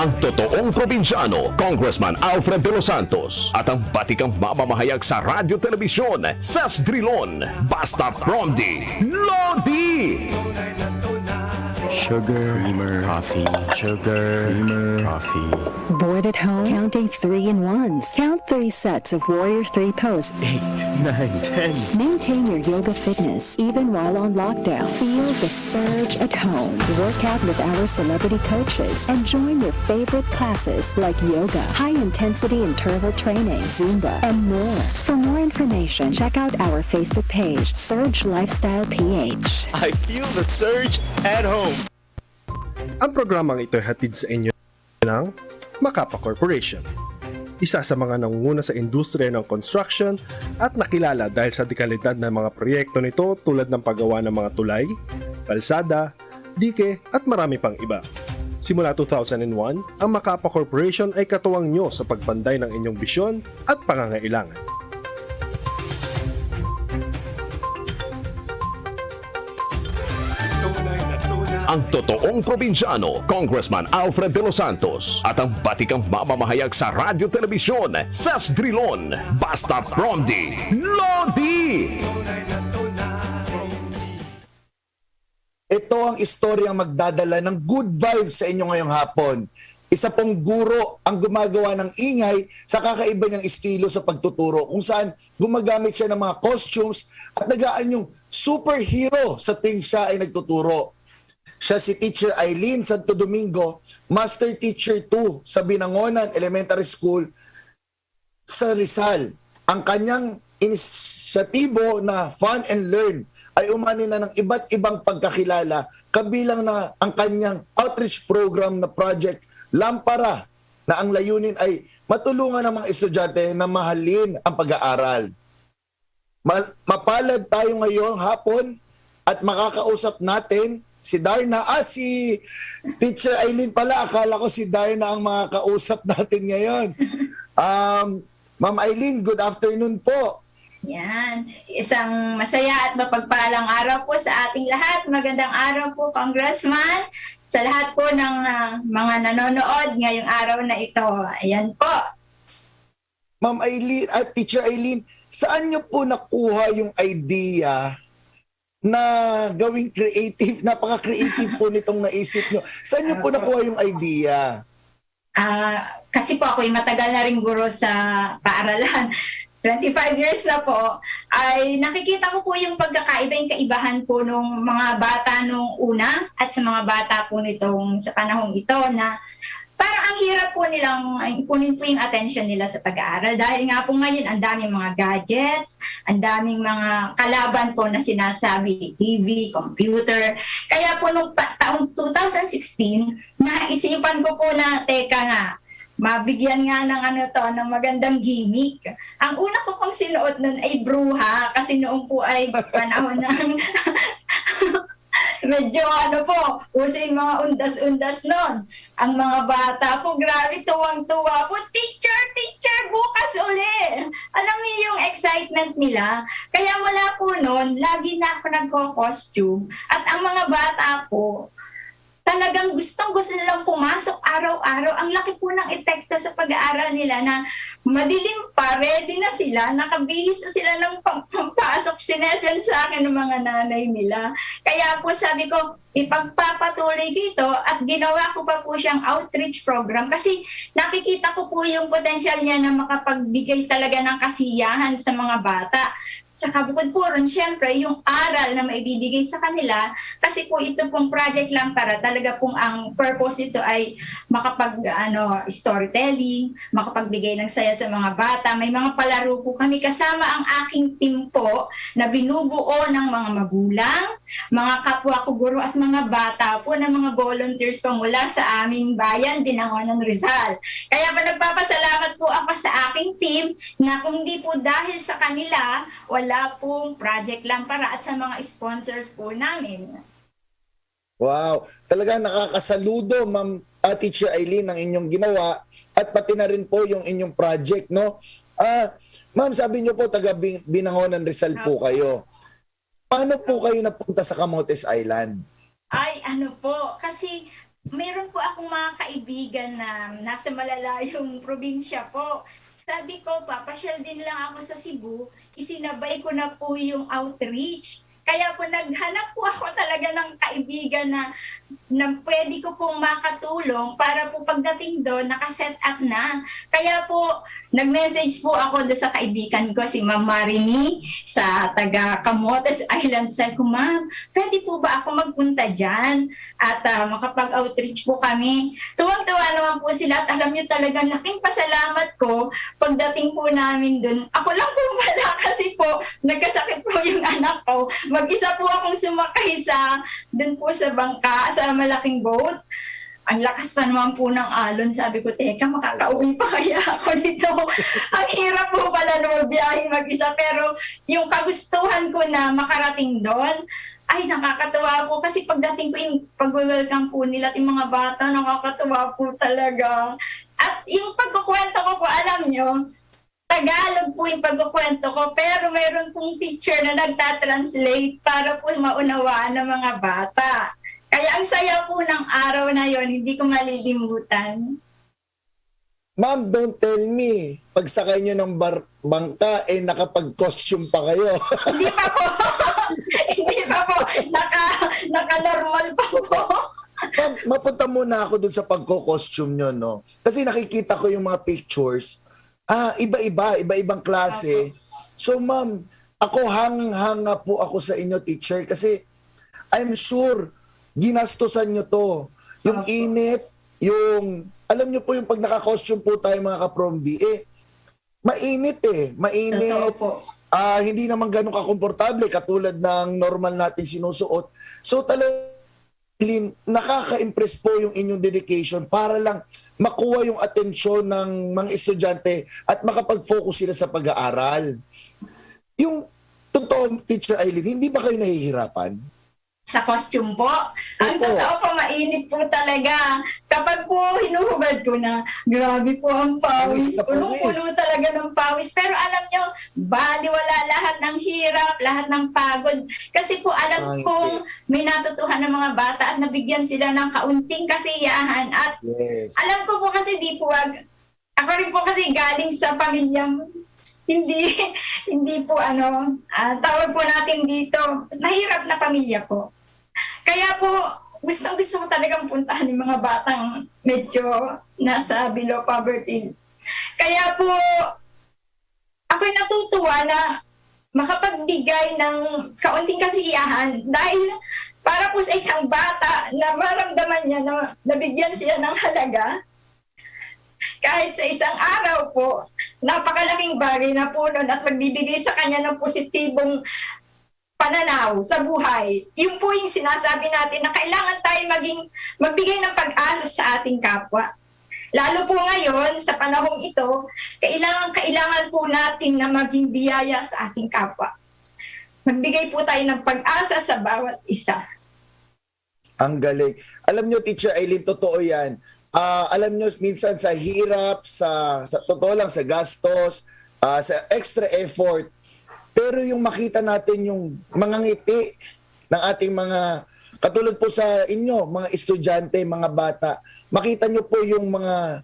Ang totoong probinsyano, Congressman Alfred de los Santos at ang batikang mamamahayag sa radyo telebisyon, Sas Drilon, Basta Promdi Lodi! Sugar, creamer, coffee, sugar, creamer, coffee. Bored at home? Counting 3 in 1s. Count 3 sets of Warrior 3 pose. 8, 9, 10. Maintain your yoga fitness even while on lockdown. Feel the surge at home. Work out with our celebrity coaches and join your favorite classes like yoga, high-intensity interval training, Zumba, and more. For more information, check out our Facebook page, Surge Lifestyle PH. I feel the surge at home. Ang programang ito ay hatid sa inyo ng Macapa Corporation. Isa sa mga nangunguna sa industriya ng construction at nakilala dahil sa dekalidad ng mga proyekto nito tulad ng paggawa ng mga tulay, kalsada, dike at marami pang iba. Simula 2001, ang Macapa Corporation ay katuwang nyo sa pagpanday ng inyong bisyon at pangangailangan. ang totoong probinsyano, Congressman Alfred de los Santos, at ang batikang mamamahayag sa radyo telebisyon, Sas Drilon, Basta Promdi, Lodi! Ito ang istoryang magdadala ng good vibes sa inyo ngayong hapon. Isa pong guro ang gumagawa ng ingay sa kakaiba niyang estilo sa pagtuturo kung saan gumagamit siya ng mga costumes at nagaan yung superhero sa tuwing siya ay nagtuturo. Siya si Teacher Eileen Santo Domingo, Master Teacher 2 sa Binangonan Elementary School sa Rizal. Ang kanyang inisyatibo na Fun and Learn ay umani na ng iba't ibang pagkakilala kabilang na ang kanyang outreach program na Project Lampara na ang layunin ay matulungan ng mga estudyante na mahalin ang pag-aaral. Mapalad tayo ngayong hapon at makakausap natin si Darna. Si Teacher Eileen pala, akala ko si Darna ang makakausap natin ngayon. Ma'am Eileen, good afternoon po. Yan. Isang masaya at mapagpalang araw po sa ating lahat. Magandang araw po, Congressman, sa lahat po ng mga nanonood ngayong araw na ito. Ayan po. Ma'am Eileen at Teacher Eileen, saan niyo po nakuha yung idea na gawing creative? Napaka-creative po nitong naisip niyo. Saan niyo po nakuha yung idea? Kasi po ako'y matagal na rin guro sa paaralan. 25 years na po, ay nakikita ko po yung kaibahan po ng mga bata nung una at sa mga bata po nitong sa panahong ito na parang ang hirap po nilang kunin po yung attention nila sa pag-aaral. Dahil nga po ngayon, ang daming mga gadgets, ang daming mga kalaban po na sinasabi, TV, computer. Kaya po nung taong 2016, naisipan ko po na, teka nga, mabigyan nga ng magandang gimmick. Ang una ko pong sinuot nun ay bruha kasi noong po ay panahon ng medyo uso yung mga undas-undas nun. Ang mga bata po, grabe, tuwang-tuwa po, teacher, bukas uli. Alam niyo yung excitement nila. Kaya wala po nun, lagi na ako nagko-costume. At ang mga bata po, talagang gustong-gusto nilang pumasok araw-araw. Ang laki po ng epekto sa pag-aaral nila na madilim pa, ready na sila, nakabihis na sila ng pampasok, sinesend sa akin ng mga nanay nila. Kaya po sabi ko, ipagpapatuloy dito at ginawa ko pa po siyang outreach program kasi nakikita ko po yung potensyal niya na makapagbigay talaga ng kasiyahan sa mga bata. Tsaka bukod po rin, syempre, yung aral na maibibigay sa kanila, kasi po ito pong project lang para talaga pong ang purpose ito ay storytelling, makapagbigay ng saya sa mga bata. May mga palaro po kami kasama ang aking team po na binubuo ng mga magulang, mga kapwa ko guro at mga bata po na mga volunteers po mula sa aming bayan, Binangonan, Rizal. Kaya pa nagpapasalamat po ako sa aking team na kung di po dahil sa kanila, wala pong project lang para at sa mga sponsors po namin. Wow, talaga nakakasaludo, Ma'am Teacher Eileen, ang inyong ginawa at pati na rin po yung inyong project, no? Ma'am, sabi niyo po taga Binangonan, Rizal po kayo. Paano po kayo napunta sa Camotes Island? Ay, kasi meron po akong mga kaibigan na nasa malalayong probinsya po. Sabi ko, papasyal din lang ako sa Cebu, isinabay ko na po yung outreach. Kaya po naghanap po ako talaga ng kaibigan na pwede ko pong makatulong para po pagdating doon, nakaset up na. Kaya po, nag-message po ako doon sa kaibigan ko, si Ma'am Marini, sa taga Camotes Island. Sabi ko, Ma'am, pwede po ba ako magpunta dyan? At makapag-outreach po kami. Tuwang-tuwa naman po sila at alam niyo talaga, laking pasalamat ko pagdating po namin doon. Ako lang po pala kasi po, nagkasakit po yung anak ko. Mag-isa po akong sumakay doon po sa bangka, sa malaking boat. Ang lakas pa naman po ng alon. Sabi ko, teka, makakauwi pa kaya ako dito? Ang hirap po pala na magbiyahing mag-isa. Pero yung kagustuhan ko na makarating doon, ay nakakatuwa po. Kasi pagdating ko yung pag-welcome po nila at yung mga bata, nakakatuwa po talaga. At yung pagkukwento ko po, alam nyo, Tagalog po yung pagkukwento ko, pero mayroon pong teacher na nagtatranslate para po maunawaan ng mga bata. Kaya ang saya po ng araw na yon, hindi ko malilimutan. Ma'am, don't tell me, pagsakay nyo ng bangka, nakapag-costume pa kayo. Hindi pa po. Hindi pa po. Naka-normal pa po. Ma'am, mapunta muna ako dun sa pagko-costume nyo, no? Kasi nakikita ko yung mga pictures. Iba-ibang klase. So, ma'am, ako hanga po ako sa inyo, teacher, kasi I'm sure ginastusan nyo to. Yung init, yung... Alam nyo po yung pag naka-costume po tayo mga ka-Promdi, mainit Mainit. Hindi naman ganun kakomportable katulad ng normal natin sinusuot. So talagang nakaka-impress po yung inyong dedication para lang makuha yung atensyon ng mga estudyante at makapag-focus sila sa pag-aaral. Yung totoo, Teacher Eileen, hindi ba kayo nahihirapan? Sa costume po. Ang totoo po, mainit po talaga. Kapag po hinuhubad ko na, grabe po ang pawis. Punong-puno talaga ng pawis. Pero alam nyo, baliwala lahat ng hirap, lahat ng pagod. Kasi po alam kong may natutuhan ng mga bata at nabigyan sila ng kaunting kasiyahan. At alam ko po kasi ako rin po kasi galing sa pamilyang hindi po tawag po natin dito, mahirap na pamilya po. Kaya po, gusto ko talagang puntahan yung mga batang medyo nasa below poverty. Kaya po, ako'y natutuwa na makapagbigay ng kaunting kasiyahan dahil para po sa isang bata na maramdaman niya na nabigyan siya ng halaga, kahit sa isang araw po, napakalaking bagay na po nun at magbibigay sa kanya ng positibong pananaw sa buhay. Yun po yung sinasabi natin na kailangan tayo magbigay ng pag-asa sa ating kapwa. Lalo po ngayon, sa panahong ito, kailangan po natin na maging biyaya sa ating kapwa. Magbigay po tayo ng pag-asa sa bawat isa. Ang galing. Alam nyo, Teacher Eileen, totoo yan. Alam nyo, minsan sa hirap, sa totoo lang, sa gastos, sa extra effort, pero yung makita natin yung mga ngiti ng ating mga, katulad po sa inyo, mga estudyante, mga bata, makita nyo po yung mga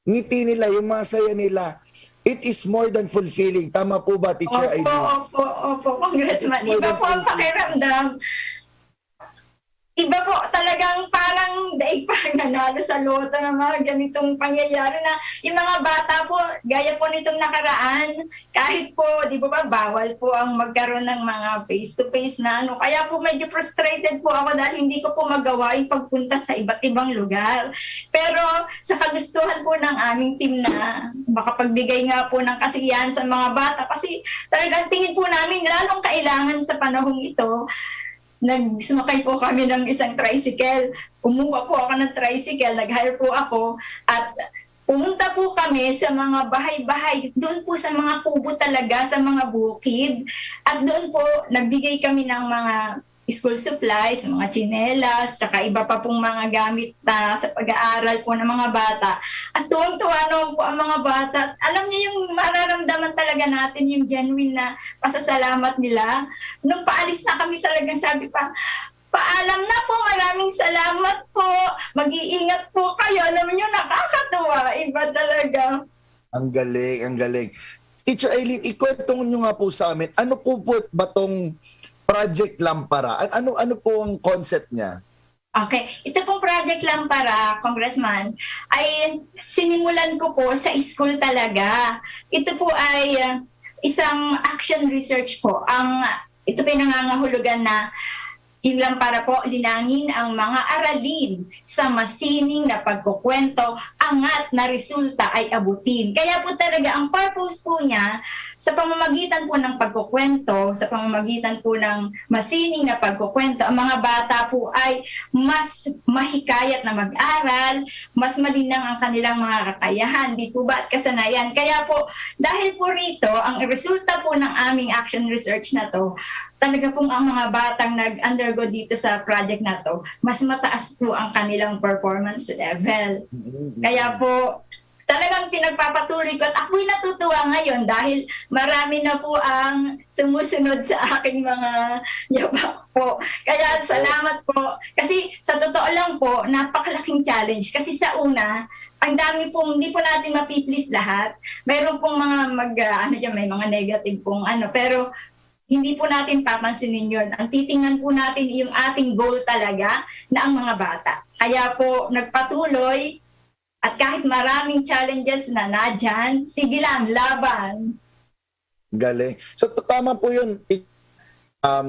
ngiti nila, yung mga saya nila. It is more than fulfilling. Tama po ba, Teacher Aileen? Opo, Congressman. Iba po ang pakiramdam. Iba po talagang parang daig pa nanalo sa loto ng mga ganitong pangyayari na yung mga bata po, gaya po nitong nakaraan, kahit po, di ba bawal po ang magkaroon ng mga face-to-face na Kaya po medyo frustrated po ako dahil hindi ko po magawa yung pagpunta sa iba't ibang lugar. Pero sa kagustuhan po ng aming team na makapagbigay nga po ng kasiyahan sa mga bata kasi talagang tingin po namin lalong kailangan sa panahong ito. Nagsumakay po kami ng isang tricycle. Umuha po ako ng tricycle, nag-hire po ako at pumunta po kami sa mga bahay-bahay, doon po sa mga kubo talaga, sa mga bukid. At doon po, nagbigay kami ng mga school supplies, mga tsinelas, saka iba pa pong mga gamit sa pag-aaral po ng mga bata. At tuwang-tuwa naman po ang mga bata. Alam niyo yung mararamdaman talaga natin, yung genuine na pasasalamat nila. Nung paalis na kami talagang sabi pa, paalam na po, maraming salamat po, mag-iingat po kayo. Alam niyo, nakakatuwa, iba talaga. Ang galing, ang galing. Teacher Eileen, ikwento nyo nga po sa amin, ano po ba tong Project Lampara? Ano po ang concept niya? Okay. Ito pong Project Lampara, Congressman, ay sinimulan ko po sa school talaga. Ito po ay isang action research po. Ito po yung nangangahulugan na yung lampara po, linangin ang mga aralin sa masining na pagkukwento, angat na resulta ay abutin. Kaya po talaga ang purpose po niya sa pamamagitan po ng pagkukwento, sa pamamagitan po ng masining na pagkukwento, ang mga bata po ay mas mahikayat na mag-aral, mas malinang ang kanilang mga kakayahan, di po ba at kasanayan. Kaya po, dahil po rito, ang resulta po ng aming action research na to, talaga pong ang mga batang nag-undergo dito sa project na to, mas mataas po ang kanilang performance level. Kaya po, talagang pinagpapatuloy ko at ako'y natutuwa ngayon dahil marami na po ang sumusunod sa aking mga yabak po. Kaya salamat po. Kasi sa totoo lang po, napakalaking challenge. Kasi sa una, ang dami pong, hindi po natin mapiplease lahat. Mayroon pong mga may mga negative pong pero hindi po natin papansinin yun. Ang titingnan po natin yung ating goal talaga na ang mga bata. Kaya po nagpatuloy at kahit maraming challenges na nadyan, sige lang, laban. Galing. So tama po yun.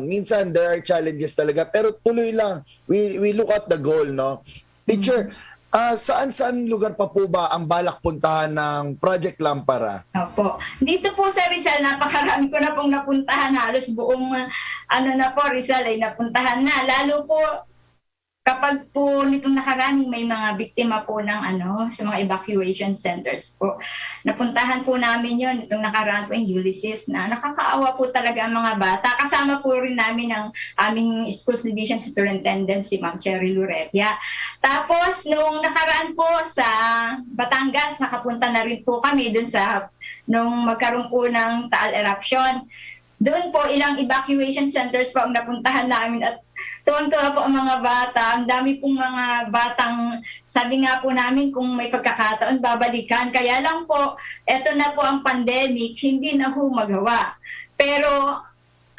Minsan there are challenges talaga pero tuloy lang. We look at the goal, no? Teacher, saan lugar pa po ba ang balak puntahan ng Project Lampara? Opo. Dito po sa Rizal, napakarami ko na pong napuntahan. Halos buong Rizal ay napuntahan na. Lalo po kapag po nitong nakaraning may mga biktima po ng sa mga evacuation centers po. Napuntahan po namin yon itong nakaraan po yung Ulysses na nakakaawa po talaga ang mga bata. Kasama po rin namin ang aming Schools Division Superintendent si Ma'am Cherry Lurepia. Tapos nung nakaraan po sa Batangas, nakapunta na rin po kami dun sa nung magkaroon po ng Taal eruption. Doon po ilang evacuation centers po ang napuntahan namin at tuwang-tuwa po ang mga bata. Ang dami pong mga batang, sabi nga po namin kung may pagkakataon, babalikan. Kaya lang po, eto na po ang pandemic, hindi na po magawa. Pero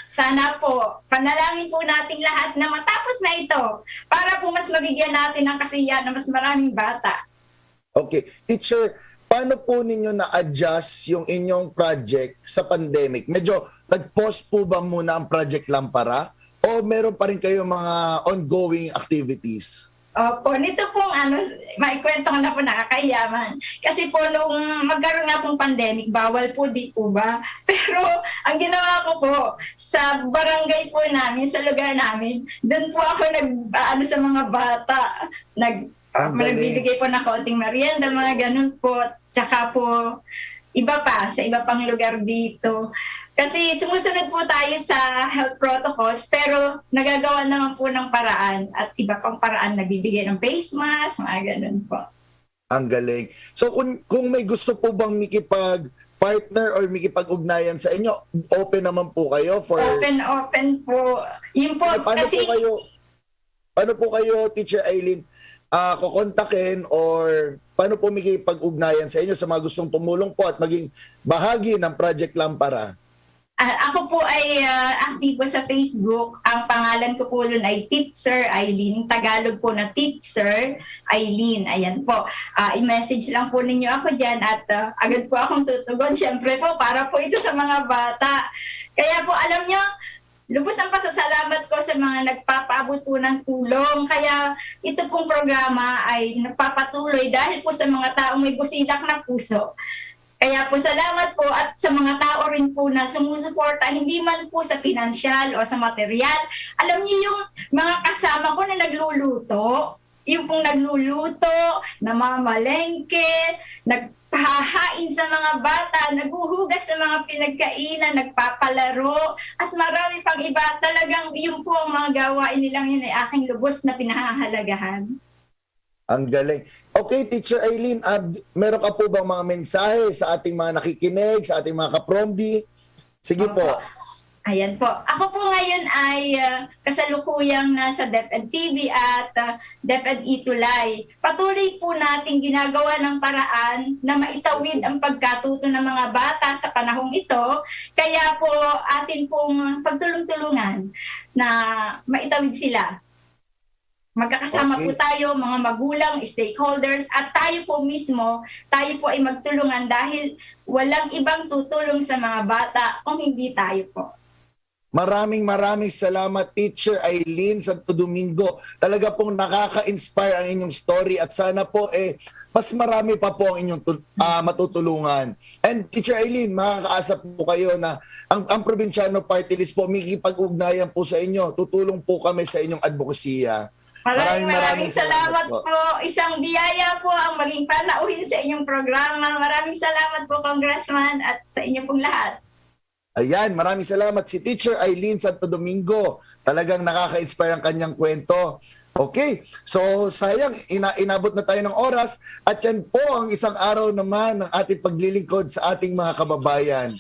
sana po, panalangin po nating lahat na matapos na ito para po mas mabigyan natin ng kasiyahan na mas maraming bata. Okay. Teacher, paano po ninyo na-adjust yung inyong project sa pandemic? Medyo nag-pause po ba muna ang Project Lampara? O meron pa rin kayo mga ongoing activities? Opo, nito pong maikwento ko na po nakakahiyaman. Kasi po nung magkaroon nga pong pandemic, bawal po, di po ba? Pero ang ginawa ko po, sa barangay po namin, sa lugar namin, doon po ako sa mga bata. Nagbibigay po ng kaunting merienda, mga ganun po. Tsaka po, iba pa, sa iba pang lugar dito. Kasi sumusunod po tayo sa health protocols pero nagagawa naman po ng paraan at iba pang paraan nagbibigay ng face mask, mga ganun po. Ang galing. So kung may gusto po bang makipag-partner or makipag-ugnayan sa inyo, open naman po kayo for... Open po. Yun po kasi... Paano po kayo, Teacher Aileen, kukontakin or paano po makipag-ugnayan sa inyo sa mga gustong tumulong po at maging bahagi ng Project Lampara? Ako po ay aktibo sa Facebook. Ang pangalan ko po nun ay Teacher Aileen. Tagalog po na Teacher Aileen. Ayan po. I-message lang po ninyo ako dyan at agad po akong tutugon. Siyempre po, para po ito sa mga bata. Kaya po, alam nyo, lubos ang pasasalamat ko sa mga nagpapaabot po ng tulong. Kaya ito pong programa ay nagpapatuloy dahil po sa mga taong may busilak na puso. Kaya po salamat po at sa mga tao rin po na sumusuporta, hindi man po sa pinansyal o sa material. Alam niyo yung mga kasama ko na nagluluto, yung pong nagluluto, namamalengke, nagpahahain sa mga bata, naghuhugas sa mga pinagkainan, nagpapalaro, at marami pang iba. Talagang yung po ang mga gawain nilang yun ay aking lubos na pinahahalagahan. Ang galing. Okay, Teacher Aileen, meron ka po bang mga mensahe sa ating mga nakikinig, sa ating mga kapromdi? Sige po. Ayan po. Ako po ngayon ay kasalukuyang nasa DepEd TV at DepEd Itulay. Patuloy po nating ginagawa ng paraan na maitawid ang pagkatuto ng mga bata sa panahong ito. Kaya po atin pong pagtulong-tulungan na maitawid sila. Magkakasama po tayo, mga magulang, stakeholders, at tayo po mismo, tayo po ay magtulungan dahil walang ibang tutulong sa mga bata kung hindi tayo po. Maraming salamat, Teacher Aileen Santo Domingo. Talaga pong nakaka-inspire ang inyong story at sana po mas marami pa po ang inyong matutulungan. And Teacher Aileen, makakaasa po kayo na ang Probinsyano Party List po, makikipag-ugnayan po sa inyo. Tutulong po kami sa inyong advokasya. Maraming salamat po. Isang biyaya po ang maging panauhin sa inyong programa. Maraming salamat po, Congressman, at sa inyo pong lahat. Ayan, maraming salamat si Teacher Aileen Santo Domingo. Talagang nakaka-inspire ang kanyang kwento. Okay, so sayang, inabot na tayo ng oras at yan po ang isang araw naman ng ating paglilingkod sa ating mga kababayan.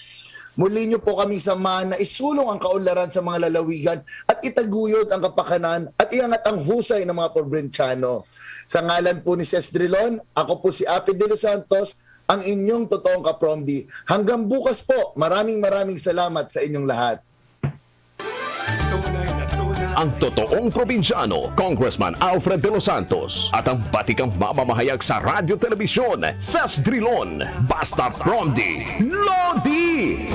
Muli niyo po kami samahan na isulong ang kaunlaran sa mga lalawigan at itaguyod ang kapakanan at iangat ang husay ng mga probinsyano. Sa ngalan po ni Ses Drilon, ako po si Api De Los Santos, ang inyong totoong kapromdi. Hanggang bukas po, maraming salamat sa inyong lahat. Ang totoong probinsyano, Congressman Alfred De Los Santos at ang batikang mamamahayag sa radyo telebisyon, Ses Drilon, Basta Promdi, Lodi!